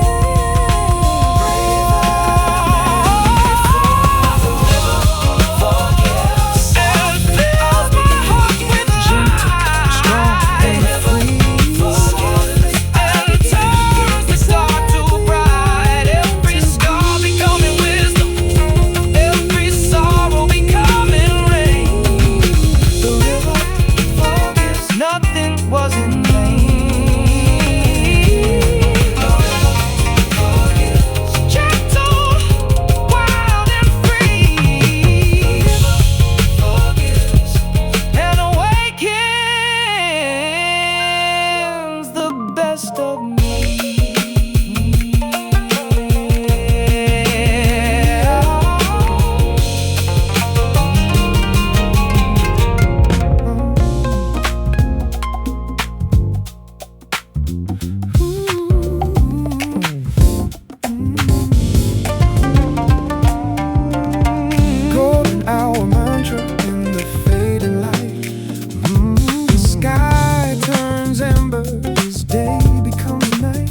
Forgives and fills my heart with light, strong and free, and turns the dark to bright. Every scar becoming wisdom, every sorrow becoming rain. The river forgives, nothing was in vain. The river forgives, gentle, wild and free. The river forgives and awakens the best of me. Golden hour mantra in the fading light. The sky turns amber as day becomes night.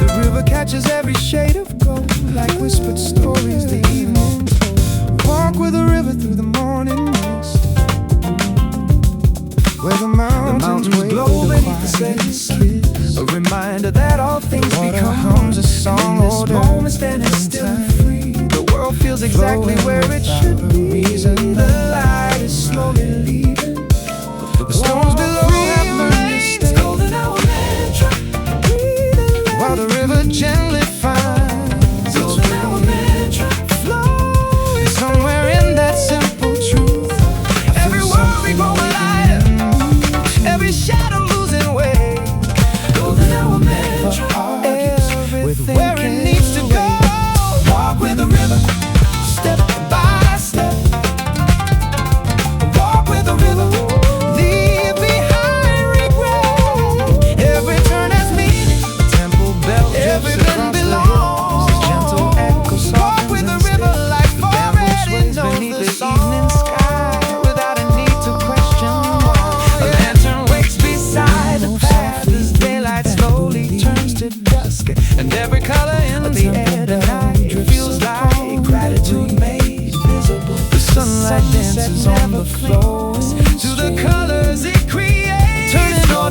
The river catches every shade of gold, like whispered stories the evening told. Walk with the river through the morning mist, where the mountains glow beneath the setting sun. A reminder that all things become hums a song. In this moment standing still and free, the world feels exactly where it should be. The light is slowly leaving, the stones below have learned to stay. Golden hour mantra, while the river gently finds golden hour mantra flows somewhere in that simple truth. Every worry growing lighter, every shadow losing weight.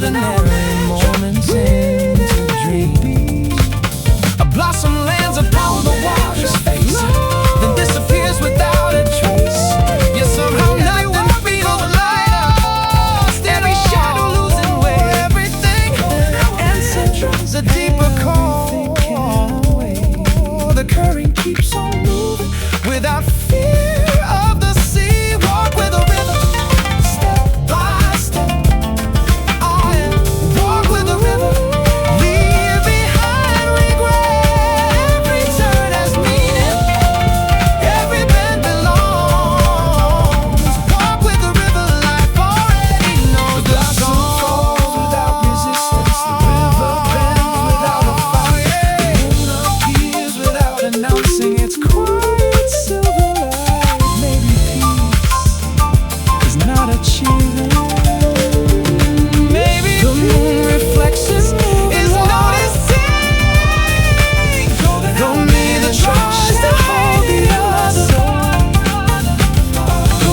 ordinary moments into dreams. A blossom lands upon the water's face, then disappears without a trace. Yet somehow nothing feels lighter. Every shadow losing way, everything answers a deeper call. The current keeps on moving Without fear of the sea, walk with the river, step by step. Walk with the river, leave behind regret. Every turn has meaning, every bend belongs. Walk with the river, life already knows the song. falls without resistance. The river bends without a fight. The moon appears without announcing its quiet silver light. Maybe peace is not achieving. Maybe the moon reflection is noticing. Though neither tries to hold the other.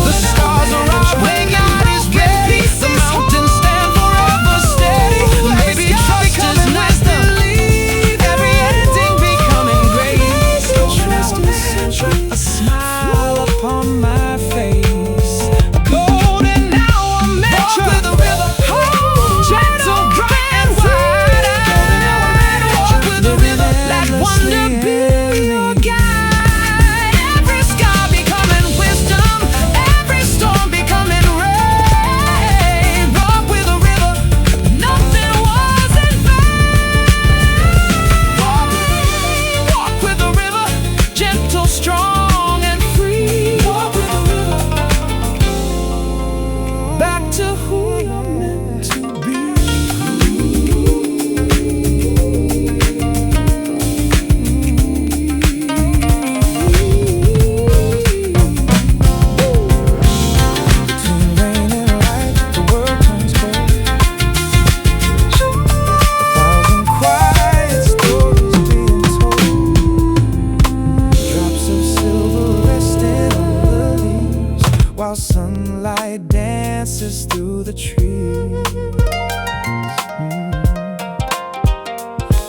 The stars are out when God is ready. The mountains stand forever steady. Maybe trust is wisdom. Every ending becoming grace. Trust is central. A smile upon my face. A golden hour mantra. Walk with the river, gentle, bright and wide. Walk with the river, let wonder be your guide. Every sky becoming wisdom, every storm becoming rain. Walk with the river, nothing was in vain. Walk with the river, gentle, strong and free. Walk with the river, back to who you're meant to be. Between rain and light, the world turns cold. A thousand quiet stories being told. Drops of silver resting on the leaves, while sunlight dances through the trees.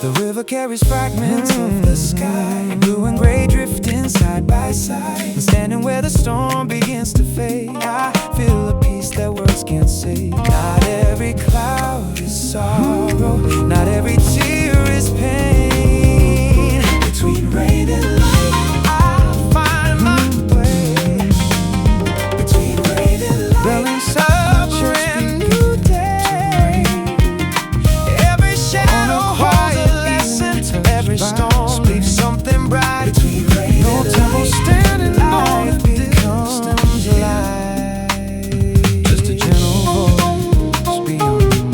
The river carries fragments of the sky, blue and gray drifting side by side. And standing where the storm begins to fade, I feel a peace that words can't say. Not every cloud is sorrow, not every tear is pain. Between rain and light, I'll find my way. between rain and light, Balance a brand new day. Every shadow holds a lesson. Every storm leaves something bright. between rain No and temple light, standing on life the becomes distance. light. Just a gentle voice beyond the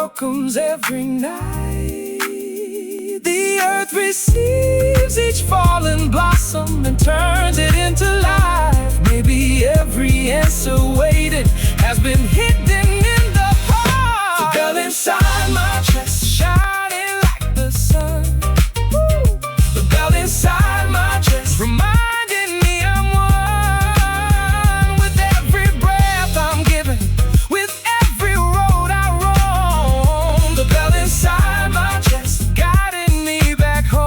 welcomes every night. The earth receives each fallen blossom and turns it into life. Maybe every answer waited has been hidden in the heart. The bell inside my chest shining like the sun. Woo! The bell inside my chest reminding me I'm one. With every breath I'm giving, with every road I roam. The bell inside my chest guiding me back home.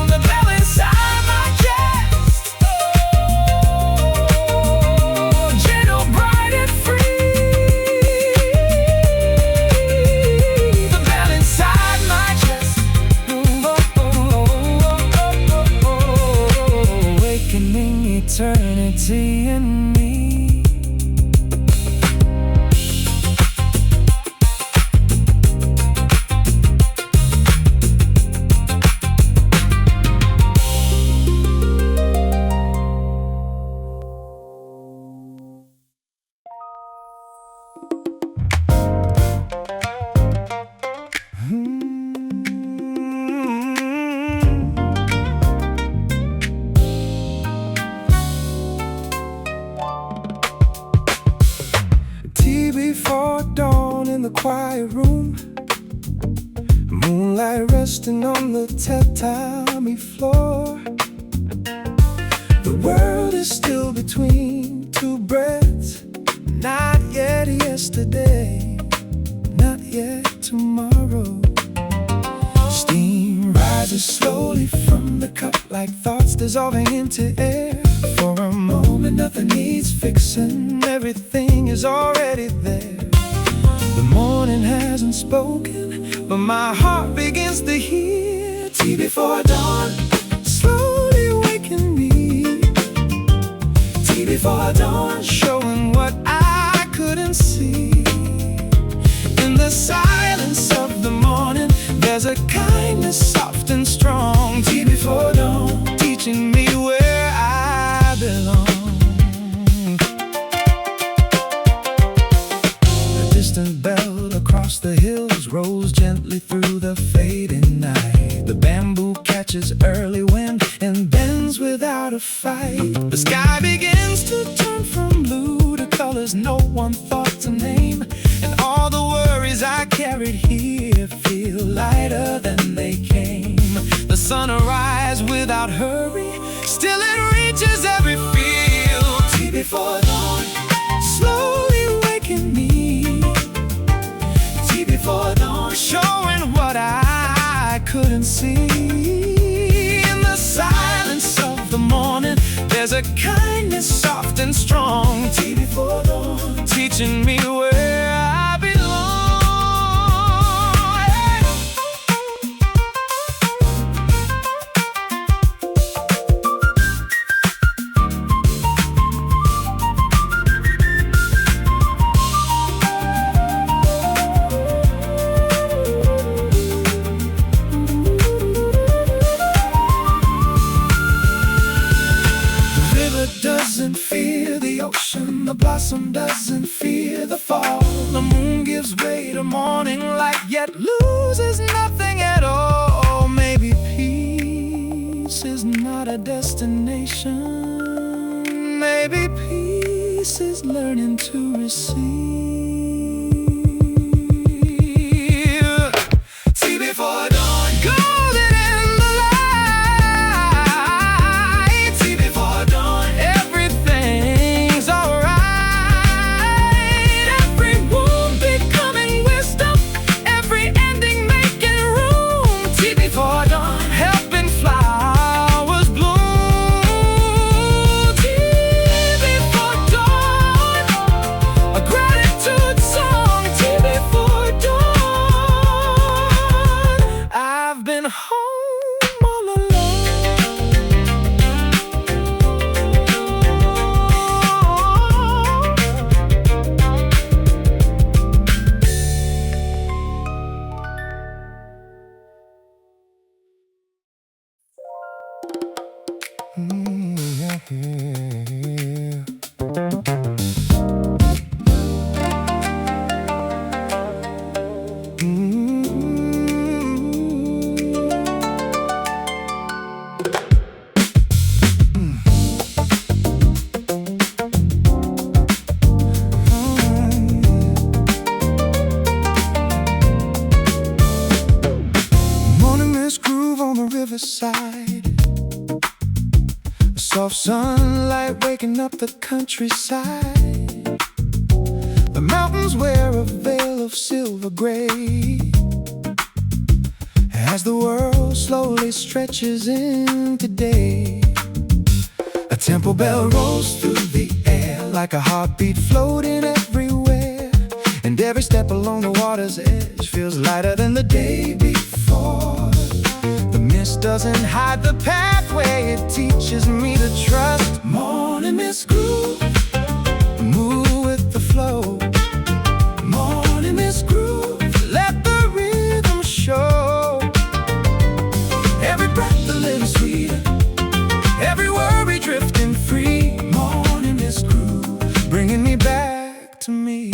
The bell inside my chest, oh, gentle, bright and free. The bell inside my chest, awakening eternity in me. Tea before dawn in the quiet room, moonlight resting on the tatami floor. The world is still between two breaths. Not yet yesterday, not yet tomorrow. Steam rises slowly from the cup like thoughts dissolving into air. For a moment nothing needs fixing, everything is already there. The morning hasn't spoken, but my heart begins to hear. Tea before dawn, slowly waking me. Tea before dawn, showing what I couldn't see. In the silence of the morning, there's a kindness soft and strong. Tea before dawn, teaching me where I belong. The distant bell across the hills rolls gently through the fading night. The bamboo catches early wind and bends without a fight. The sky begins to turn from blue to colors no one thought to name. And all the worries I carried here feel lighter than they came. The sun arrives without hurry, still it reaches every field. Tea before dawn, slowly waking me. Tea before dawn, showing what I couldn't see. In the silence of the morning, there's a kindness soft and strong. Tea before dawn, teaching me where I belong. Doesn't fear the ocean, the blossom doesn't fear the fall. The moon gives way to morning light, yet loses nothing at all. Maybe peace is not a destination. Maybe peace is learning to receive. Tea before dawn, golden in the light. Tea before dawn, everything's alright. Every wound becoming wisdom, every ending making room. Tea before dawn, helping flowers bloom. Tea before dawn, a gratitude Groove on the riverside, soft sunlight waking up the countryside. The mountains wear a veil of silver gray as the world slowly stretches into day. A temple bell rolls through the air like a heartbeat floating everywhere, and every step along the water's edge feels lighter than the day before. The mist doesn't hide the pathway, it teaches me to trust. Morning Miss Groove, move with the flow. Morning Miss Groove, let the rhythm show. Every breath a little sweeter, every worry drifting free. Morning Miss Groove, bringing me back to me.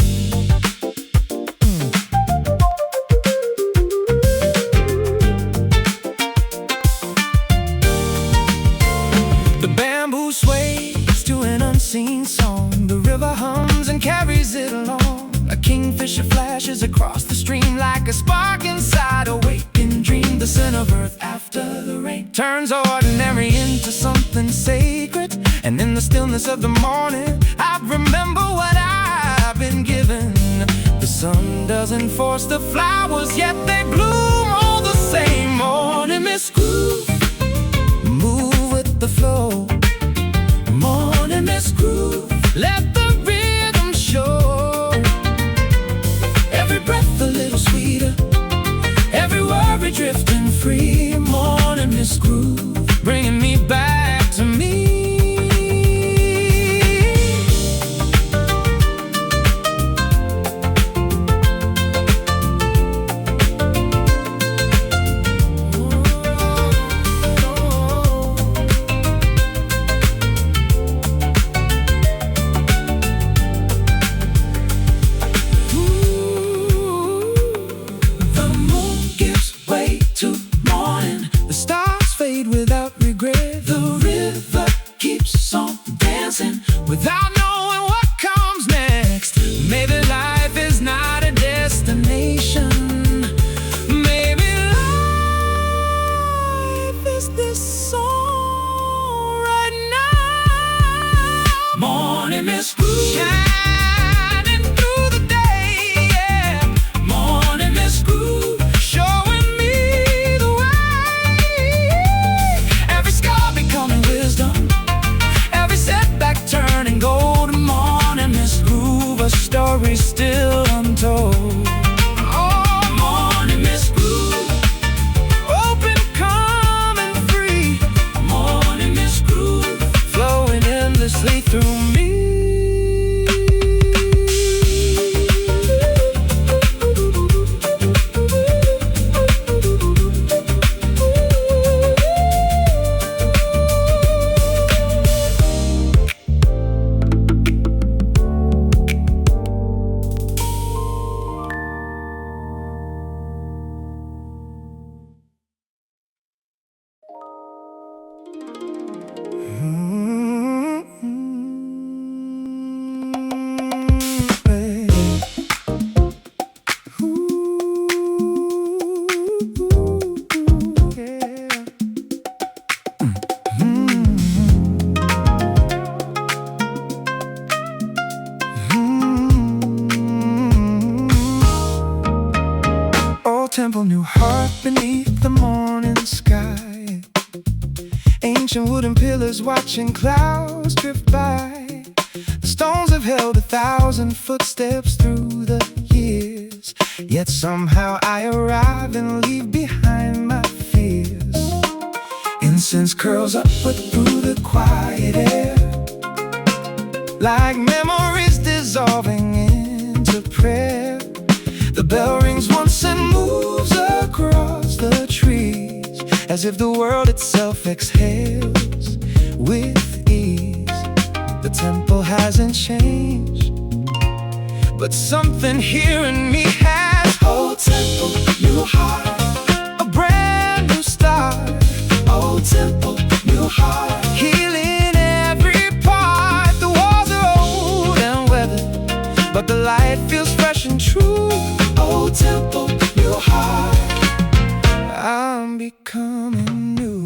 Sways to an unseen song. The river hums and carries it along. A kingfisher flashes across the stream like a spark inside a waking dream. The scent of earth after the rain turns ordinary into something sacred. And in the stillness of the morning, I remember what I've been given. The sun doesn't force the flowers, yet they bloom all the same. Morning Miss Groove, move with the flow. Morning Miss Groove, let the rhythm show. Every breath a little sweeter, every worry drifting free. Morning Miss Groove, bringing me back to me. Without regret, the river keeps on dancing without knowing what comes next. Maybe life is not a destination. Maybe life is this song right now. Morning Miss Groove, shining through the day, yeah. Morning Miss Groove, showing me the way. Turning gold. Morning Miss Groove, a story still untold. Oh, morning Miss Groove, open, calm and free. Morning Miss Groove, flowing endlessly through me. Temple, new heart beneath the morning sky. Ancient wooden pillars watching clouds drift by. The stones have held 1,000 footsteps through the years. Yet somehow I arrive and leave behind my fears. Incense curls upward through the quiet air, like memories dissolving into prayer. The bell rings once and moves across the trees, as if the world itself exhales with ease. The temple hasn't changed, but something here in me has. Oh, temple, becoming new.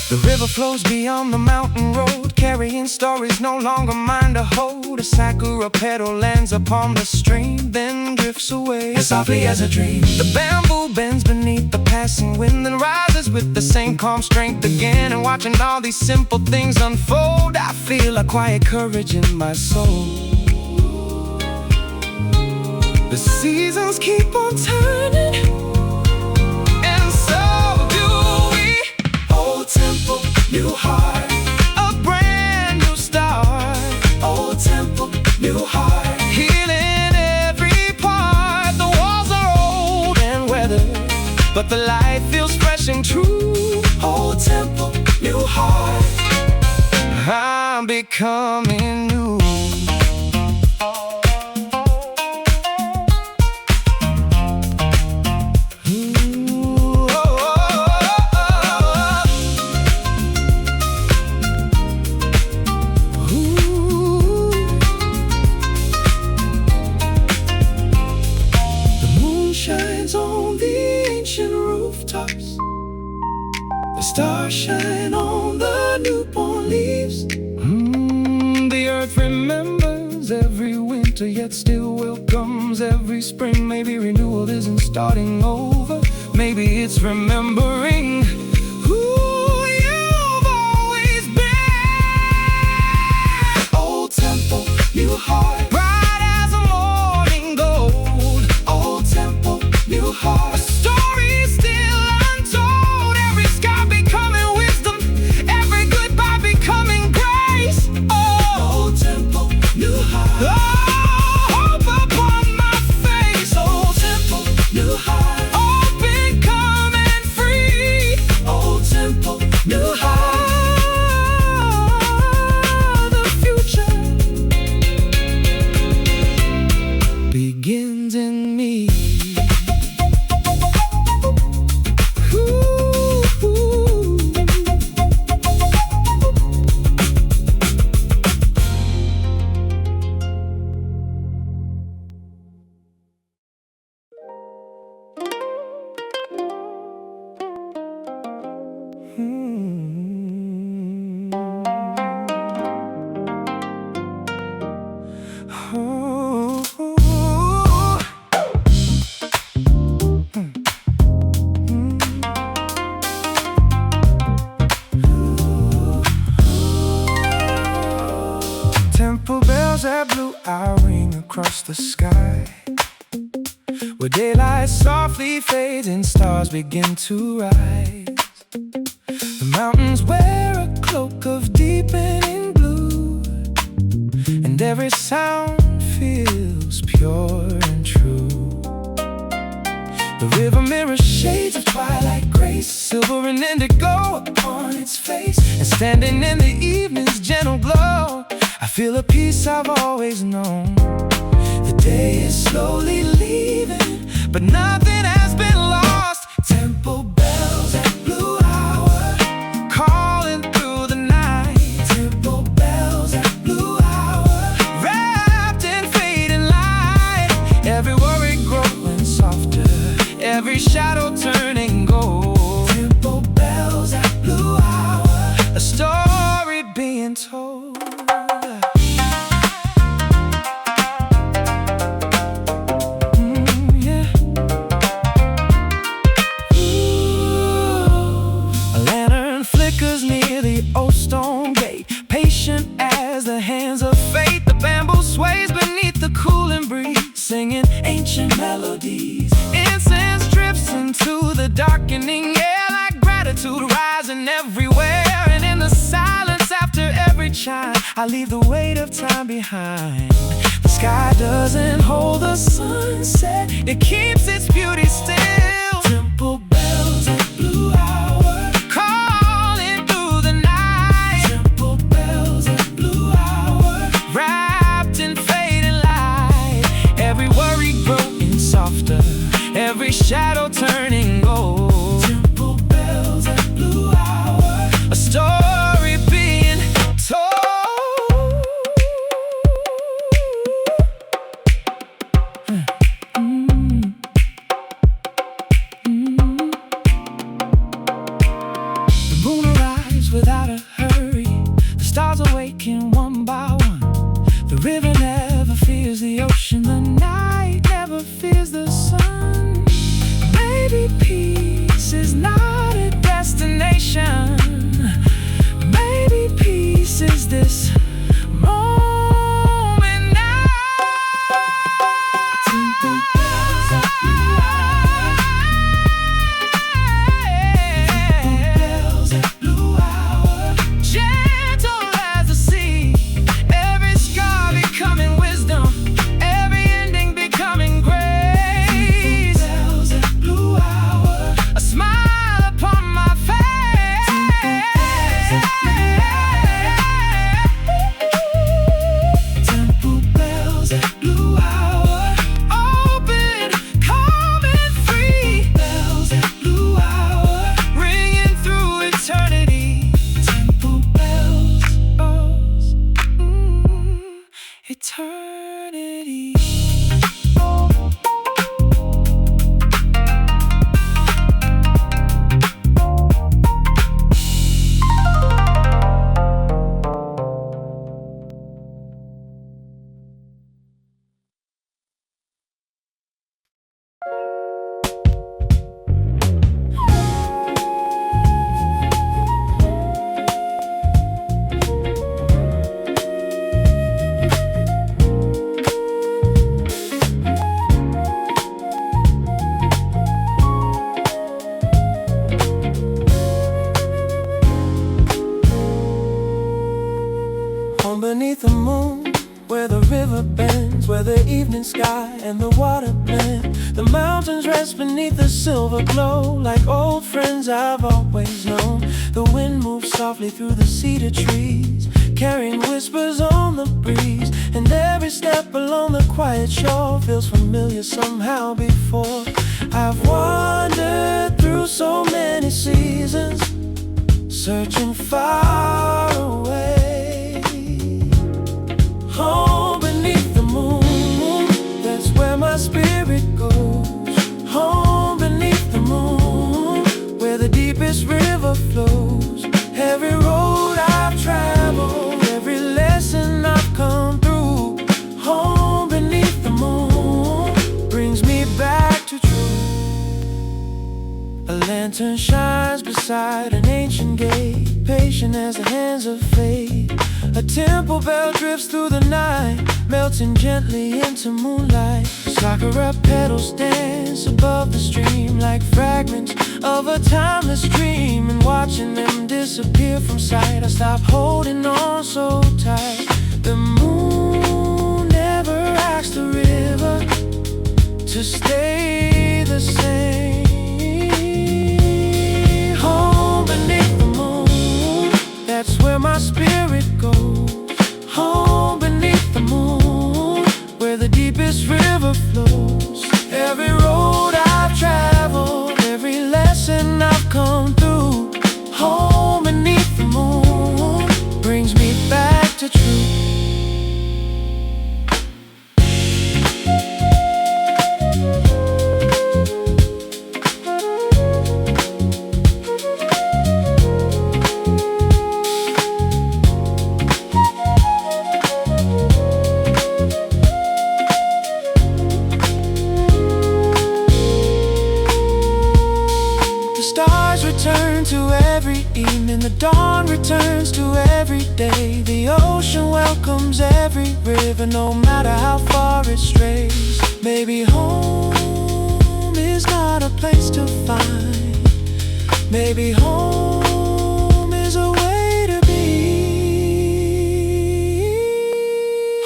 The river flows beyond the mountain road, carrying stories no longer mine to hold. A sakura petal lands upon the stream, then drifts away as softly as a dream. The bamboo bends beneath the passing wind, then rises with the same calm strength again. And watching all these simple things unfold, I feel a quiet courage in my soul. The seasons keep on turning, and so do we. Old temple, new heart, a brand new start. Old temple, new heart, healing every part. The walls are old and weathered, but the light feels fresh and true. Old temple, new heart, I'm becoming new. The stars shine on the newborn leaves. The earth remembers every winter, yet still welcomes every spring. Maybe renewal isn't starting over, maybe it's remembering who you've always been. Old temple, new heart, bright as a morning gold. Old temple, new heart, a story still begins in me. Temple bells that blue hour ring across the sky, where daylight softly fades and stars begin to rise. The mountains wear a cloak of deepening blue, and every sound feels pure and true. The river mirrors shades of twilight grace, silver and indigo upon its face. And standing in the evening's gentle glow, I feel a peace I've always known. The day is slowly leaving, but nothing has been lost. Temple bells at blue hour, calling through the night. Temple bells at blue hour, wrapped in fading light. Every worry growing softer, every shadow turning gold. Temple bells at blue hour, a story being told. A lantern flickers near the old stone gate, patient as the hands of fate. The bamboo sways beneath the cooling breeze, singing ancient melodies. Incense drifts into the darkening air like gratitude rising everywhere. And in the silence after every chime, I leave the weight of time behind. The sky doesn't hold the sunset, it keeps its beauty still. Temple bells at blue hour, calling through the night. Temple bells at blue hour, wrapped in fading light. Every worry growing softer, every shadow turning gold. Temple bells at blue hour, a story being told. breaking one by one. The river never fears the ocean, the night never fears the sun. Maybe peace is not a destination. Maybe peace is this moment now. Temple bells at blue hour. Temple bells at blue hour. Gentle as the sea. Every scar becoming wisdom. Every ending becoming grace. Temple bells at blue hour. A smile upon my face. Temple bells at blue hour. Open, calm and free. Bells at blue hour. Ringing through eternity. Temple bells, eternity. Home beneath the moon, where the river bends, where the evening sky and the water blend. The mountains rest beneath the silver glow, like old friends I've always known. The wind moves softly through the cedar trees, carrying whispers on the breeze. And every step along the quiet shore feels familiar somehow before. I've wandered through so many seasons, searching far away. Home beneath the moon, that's where my spirit goes. Home beneath the moon, where the deepest river flows. Every road I've traveled, every lesson I've come through. Home beneath the moon brings me back to truth. A lantern shines beside an ancient gate, patient as the hands of fate. A temple bell drifts through the night, melting gently into moonlight. Sakura petals dance above the stream, like fragments of a timeless dream. And watching them disappear from sight, I stop holding on so tight. The moon never asks the river to stay the same. Home beneath the moon, that's where my spirit goes. Home beneath the moon, where the deepest river flows. Every road I've traveled, every lesson I've come through. Home beneath the moon brings me back to truth. Return to every evening, the dawn returns to every day. The ocean welcomes every river, no matter how far it strays. Maybe home is not a place to find. Maybe home is a way to be.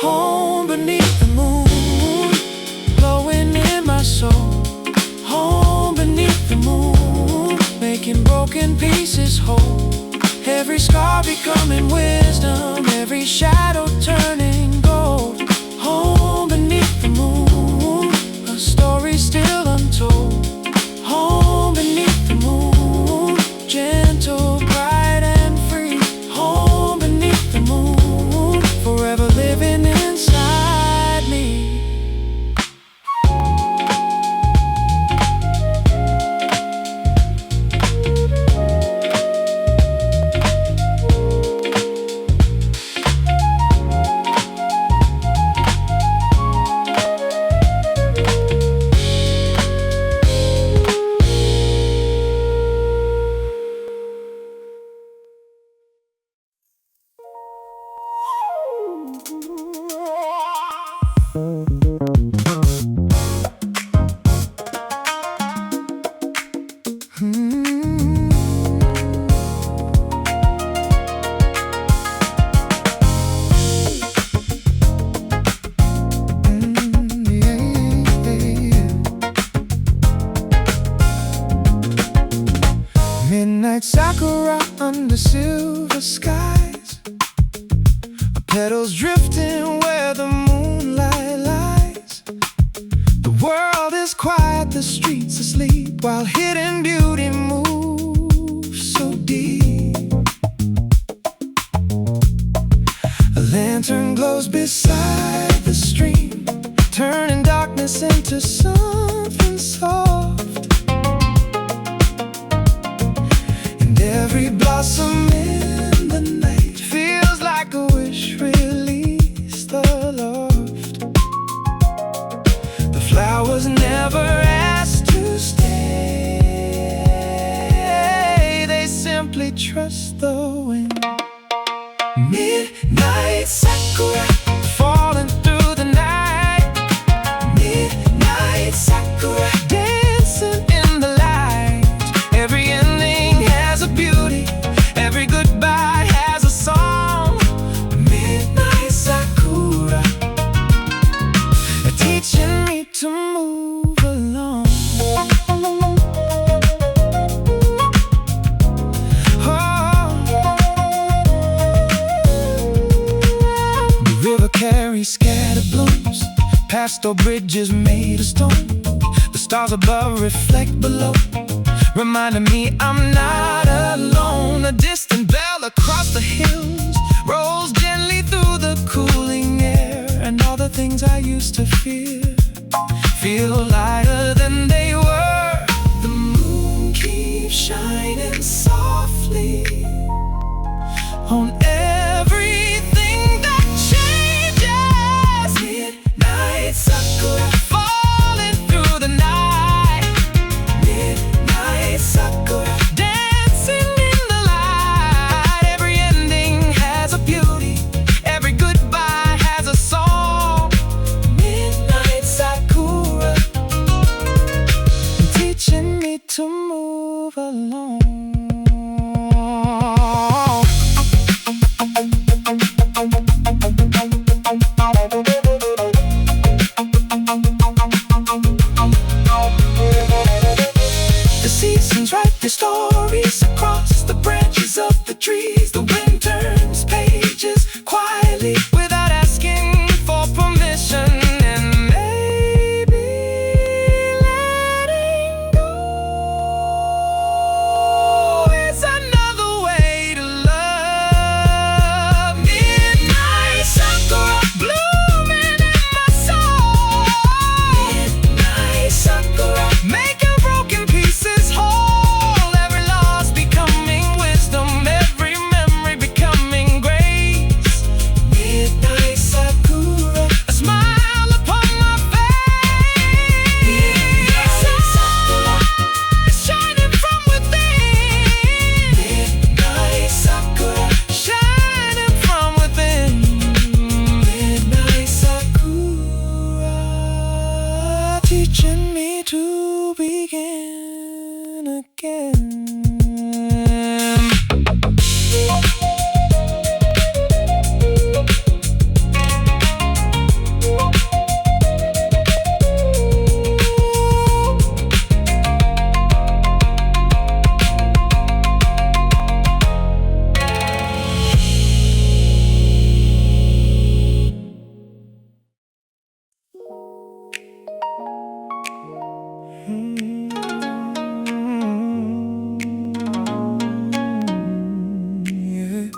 Home beneath the moon, glowing in my soul. Home beneath the moon, making broken pieces whole. Every scar becoming wisdom, every shadow turning gold. Home beneath the moon, a story still untold. Home beneath the moon, gentle Midnight sakura under silver skies, petals drifting where the moonlight lies. The world is quiet, the streets asleep, while hidden beauty moves so deep. A lantern glows beside the stream, turning darkness into something soft. Every blossom in the night feels like a wish released aloft. The flowers never ask to stay, they simply trust the wind. Midnight sakura falling through the night. Midnight sakura dancing in the light. Every ending has a beauty, every goodbye has a song. Midnight sakura teaching me to move along. The river carries scattered blooms, pastel bridges made of stone. The stars above reflect below, reminding me I'm not alone. A distant bell across the hills rolls gently through the cooling air, and all the things I used to fear feel lighter than they were. The moon keeps shining softly on everything that changes. Midnight sakura falling through the night. Midnight sakura dancing in the light. Every ending has a beauty, every goodbye has a song. Midnight sakura teaching me to move along. The seasons write their stories across the branches of the trees. The wind turns pages quietly without asking for permission. And maybe letting go is another way to love. Midnight sakura blooming in my soul. Midnight sakura making broken pieces whole. Every loss becoming wisdom, every memory becoming grace. Midnight sakura, a smile upon my face. Midnight sakura shining from within. Midnight sakura shining from within. Midnight sakura teaching me to begin again. Yeah.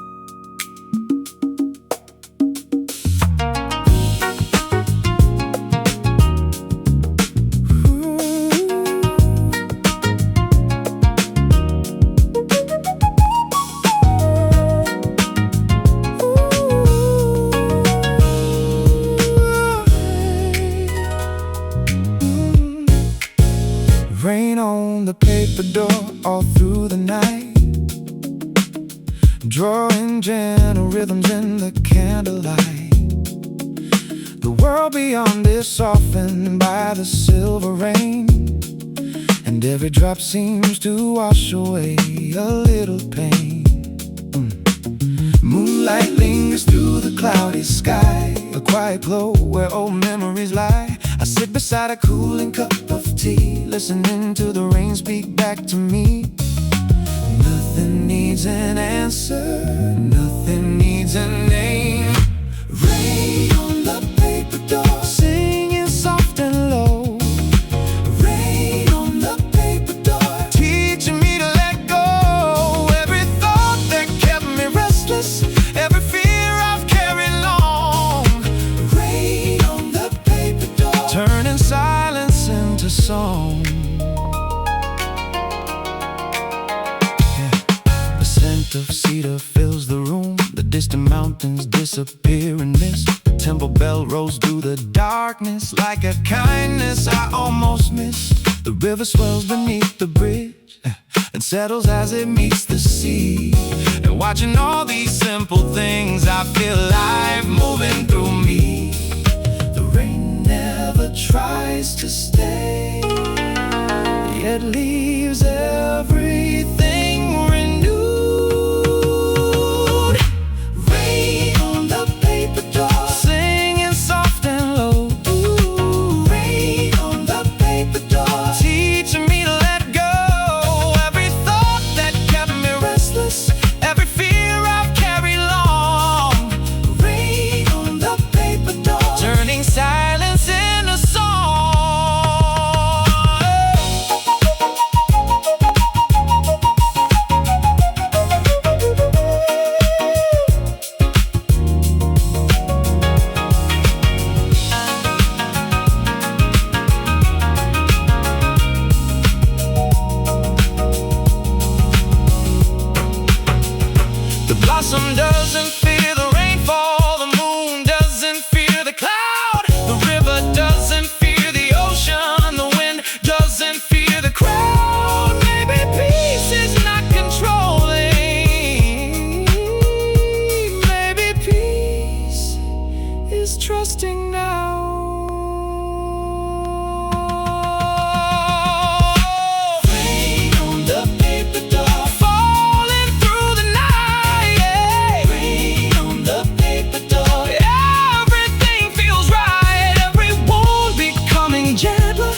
Rain on the paper door all through the night, drawing gentle rhythms in the candlelight. The world beyond is softened by the silver rain, and every drop seems to wash away a little pain. Moonlight lingers through the cloudy sky, a quiet glow where old memories lie. I sit beside a cooling cup of tea, listening to the rain speak back to me. Nothing needs an answer, nothing needs a name. Rain on the paper door, singing soft and low. Rain on the paper door, teaching me to let go. Every thought that kept me restless, every fear I've carried long. Rain on the paper door, turning silence into song. The scent of cedar fills the room, the distant mountains disappear in mist. The temple bell rolls through the darkness like a kindness I almost missed. The river swells beneath the bridge and settles as it meets the sea. And watching all these simple things, I feel life moving through me. The rain never tries to stay, yet leaves everything renewed. Rain on the paper door, singing soft and low. Rain on the paper door, teaching me to let go. Every thought that kept me restless, every fear I've carried long. Rain on the paper door, turning silence into song. The blossom doesn't fear the rainfall, the moon doesn't fear the cloud, the river doesn't fear the ocean, the wind doesn't fear the crowd. Maybe peace is not controlling, maybe peace is trusting now. Rain on the paper door, falling through the night. Rain on the paper door, everything feels right. Every wound becoming gentler,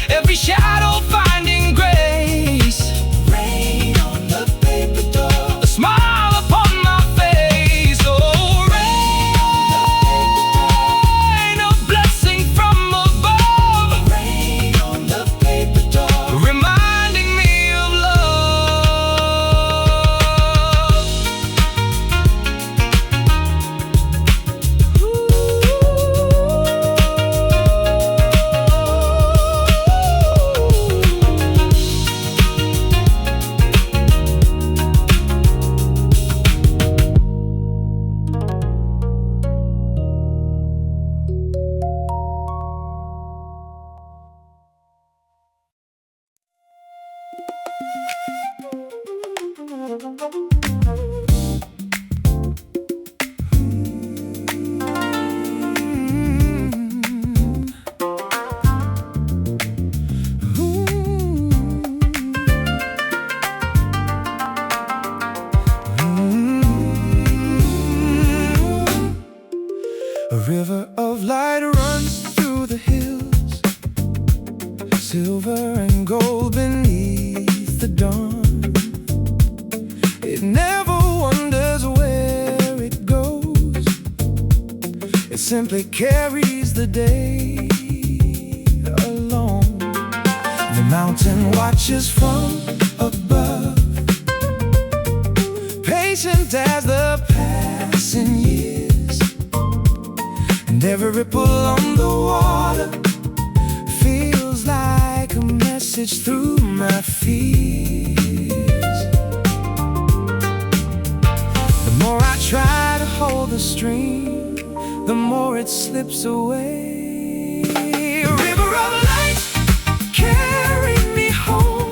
every shadow finding grace. Rain on the paper door, a smile upon my face. Oh, rain, a blessing from above. Rain on the paper door, reminding me of a river of light runs through the hills, silver and gold beneath the dawn. It never wonders where it goes, it simply carries the day along. The mountain watches from above, patient as the passing years, and every ripple on the water feels like a message through my fears. The more I try to hold the stream, the more it slips away. A river of light, carry me home.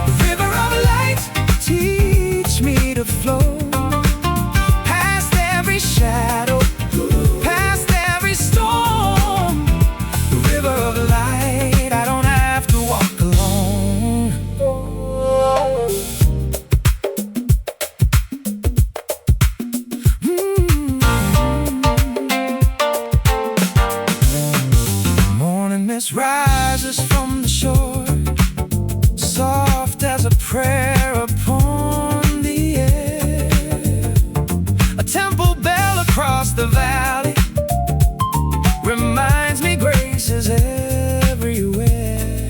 A river of light, teach me to flow past every shadow, past every Silence rises from the shore, soft as a prayer upon the air. A temple bell across the valley reminds me grace is everywhere.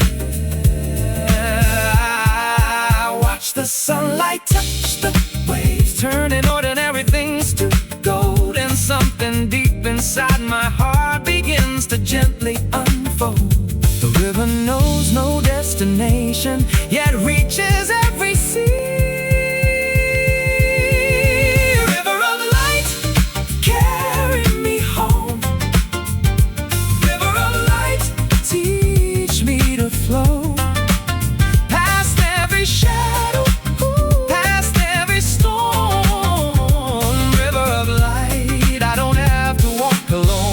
I watch the sunlight touch the waves, turning ordinary things to gold, and something deep inside my heart begins to gently unfold. The river knows no destination, yet reaches every sea. River of light, carry me home. River of light, teach me to flow past every shadow, past every storm. River of light, I don't have to walk alone.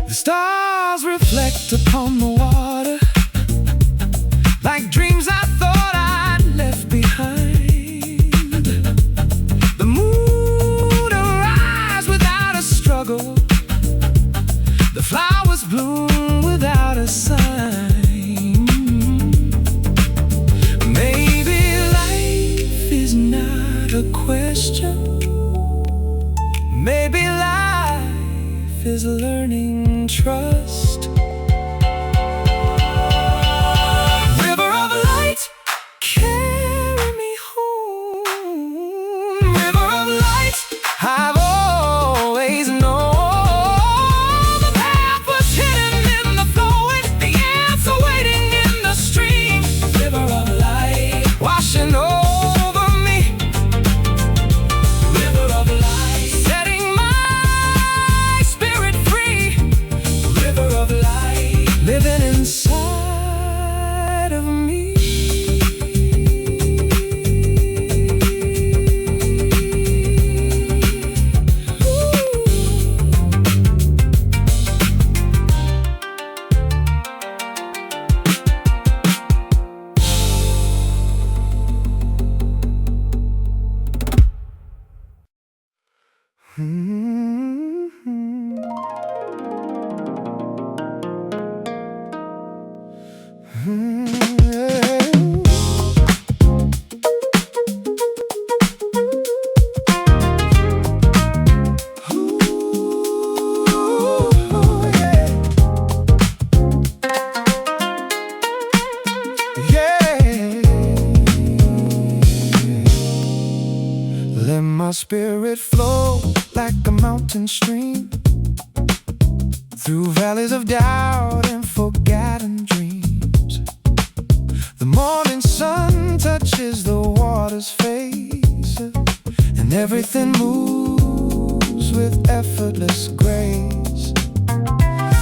The stars reflect upon the water like dreams I thought I'd left behind. The moon arise without a struggle, the flowers bloom without a sign. Maybe life is not a question, maybe life is learning trust. River of light, carry me home. River of light, I've always known the path was hidden in the flowing, the answer waiting in the stream. River of light, washing over me. River of light, setting my spirit free. River of light, living inside of me. Let my spirit flow like a mountain stream through valleys of doubt and forgotten dreams. The morning sun touches the water's face, and everything moves with effortless grace.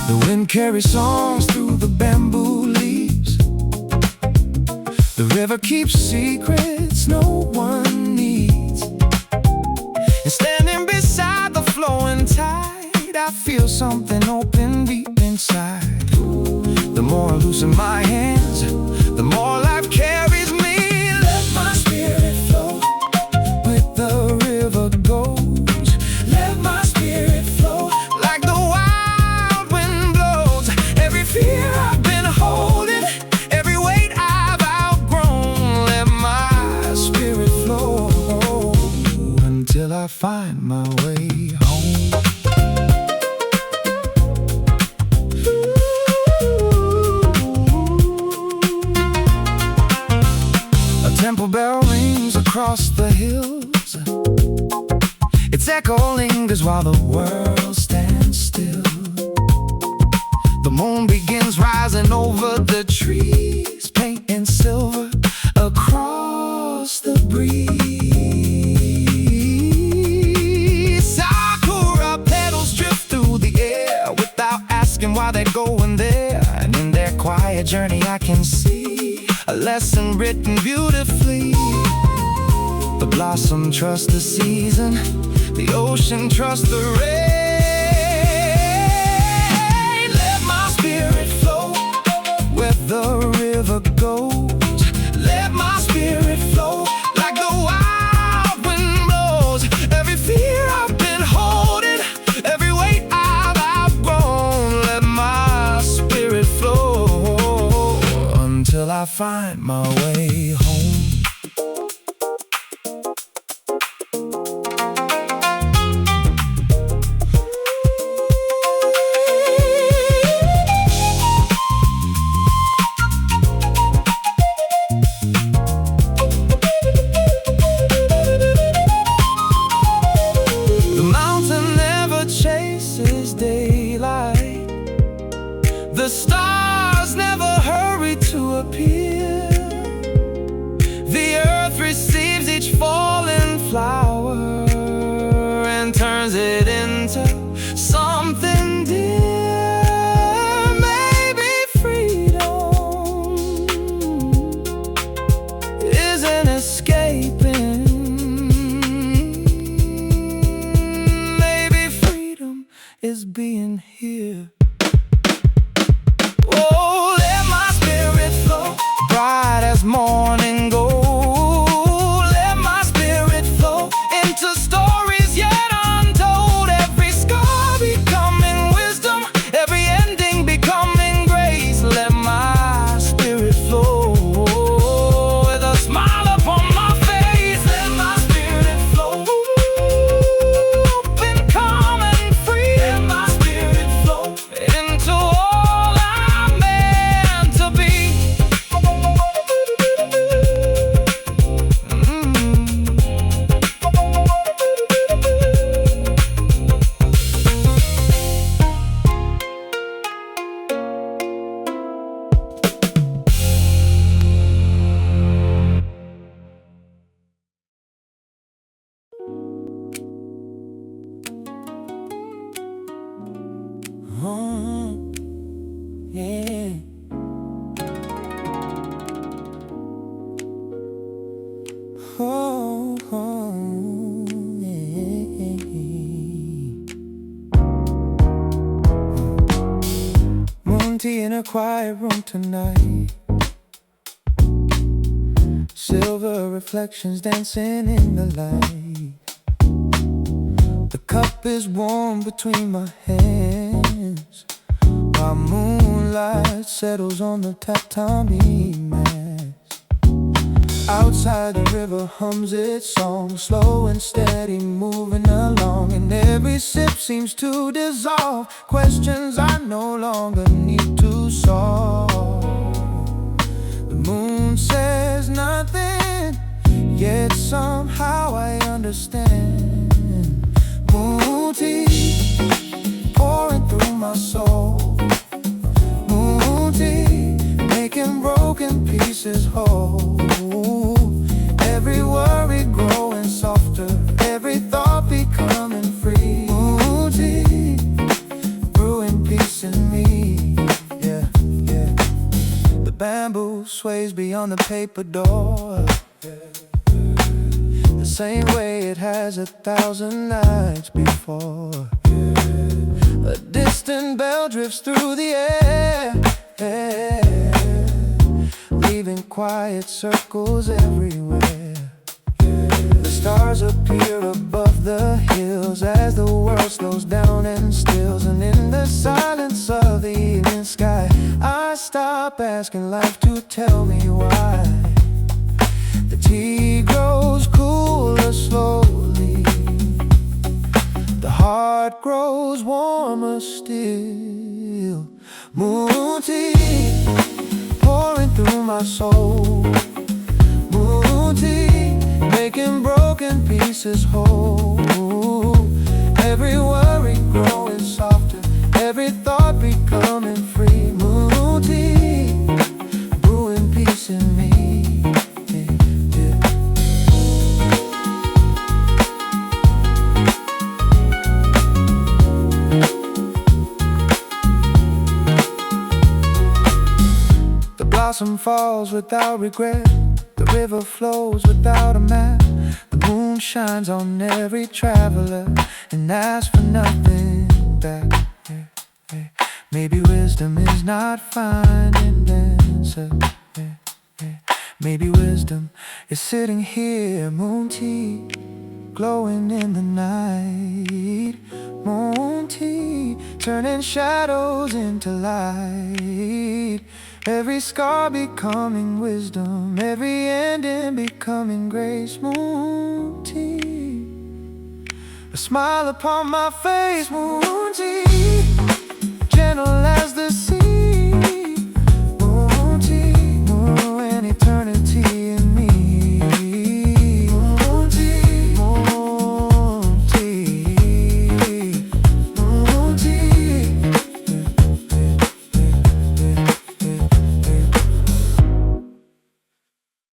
The wind carries songs through the bamboo leaves. The river keeps secrets no one needs. And standing beside the flowing tide, I feel something open deep inside. The more I loosen my hands, the more life carries me. Let my spirit flow with the river goes. Let my spirit flow like the wild wind blows. Every fear I've been holding, every weight I've outgrown. Let my spirit flow until I find my way home. A temple bell rings across the hills. Its echo lingers while the world stands still. The moon begins rising over the trees, painting silver across the breeze. Sakura petals drift through the air without asking why they're going there. And in their quiet journey I can see a lesson written beautifully. The blossom trusts the season, the ocean, trust the rain. Let my spirit flow where the river goes. Let my spirit flow like the wild wind blows. Every fear I've been holding, every weight I've outgrown. Let my spirit flow until I find my way home. The stars never hurry to appear. The earth receives each fallen flower and turns it into something dear. Maybe freedom isn't escaping. Maybe freedom is being here. Oh, let my spirit flow, bright as morning gold. Let my spirit flow into stories yet untold. Every scar becoming wisdom, every ending becoming grace. Let my spirit flow with a smile upon my face. Let my spirit flow, open, calm and free. Let my spirit flow into all I'm meant to be. Oh, yeah. Oh, yeah. Moon tea in a quiet room tonight. Silver reflections dancing in the light. The cup is warm between my hands, while moonlight settles on the tatami mats. Outside the river hums its song, slow and steady moving along. And every sip seems to dissolve questions I no longer need to solve. The moon says nothing, yet somehow I understand. Moon tea pouring through my soul. Moon tea making broken pieces whole. Every worry growing softer, every thought becoming free. Moon tea brewing peace in me. Yeah, yeah. The bamboo sways beyond the paper door, the same way it has 1,000 nights before. A distant bell drifts through the air, leaving quiet circles everywhere. The stars appear above the hills as the world slows down and stills. And in the silence of the evening sky, I stop asking life to tell me why. The tea grows cooler slowly, the heart grows warmer still. Moon tea pouring through my soul. Moon tea making broken pieces whole. Every worry growing softer, every thought becoming free. Moon tea brewing peace in me. Blossom falls without regret, the river flows without a map. The Moon shines on every traveler and asks for nothing back. Maybe wisdom is not finding answer. Maybe wisdom is sitting here, moon tea, glowing in the night. Moon tea, turning shadows into light. Every scar becoming wisdom, every ending becoming grace. Moon tea, a smile upon my face. Moon tea, gentle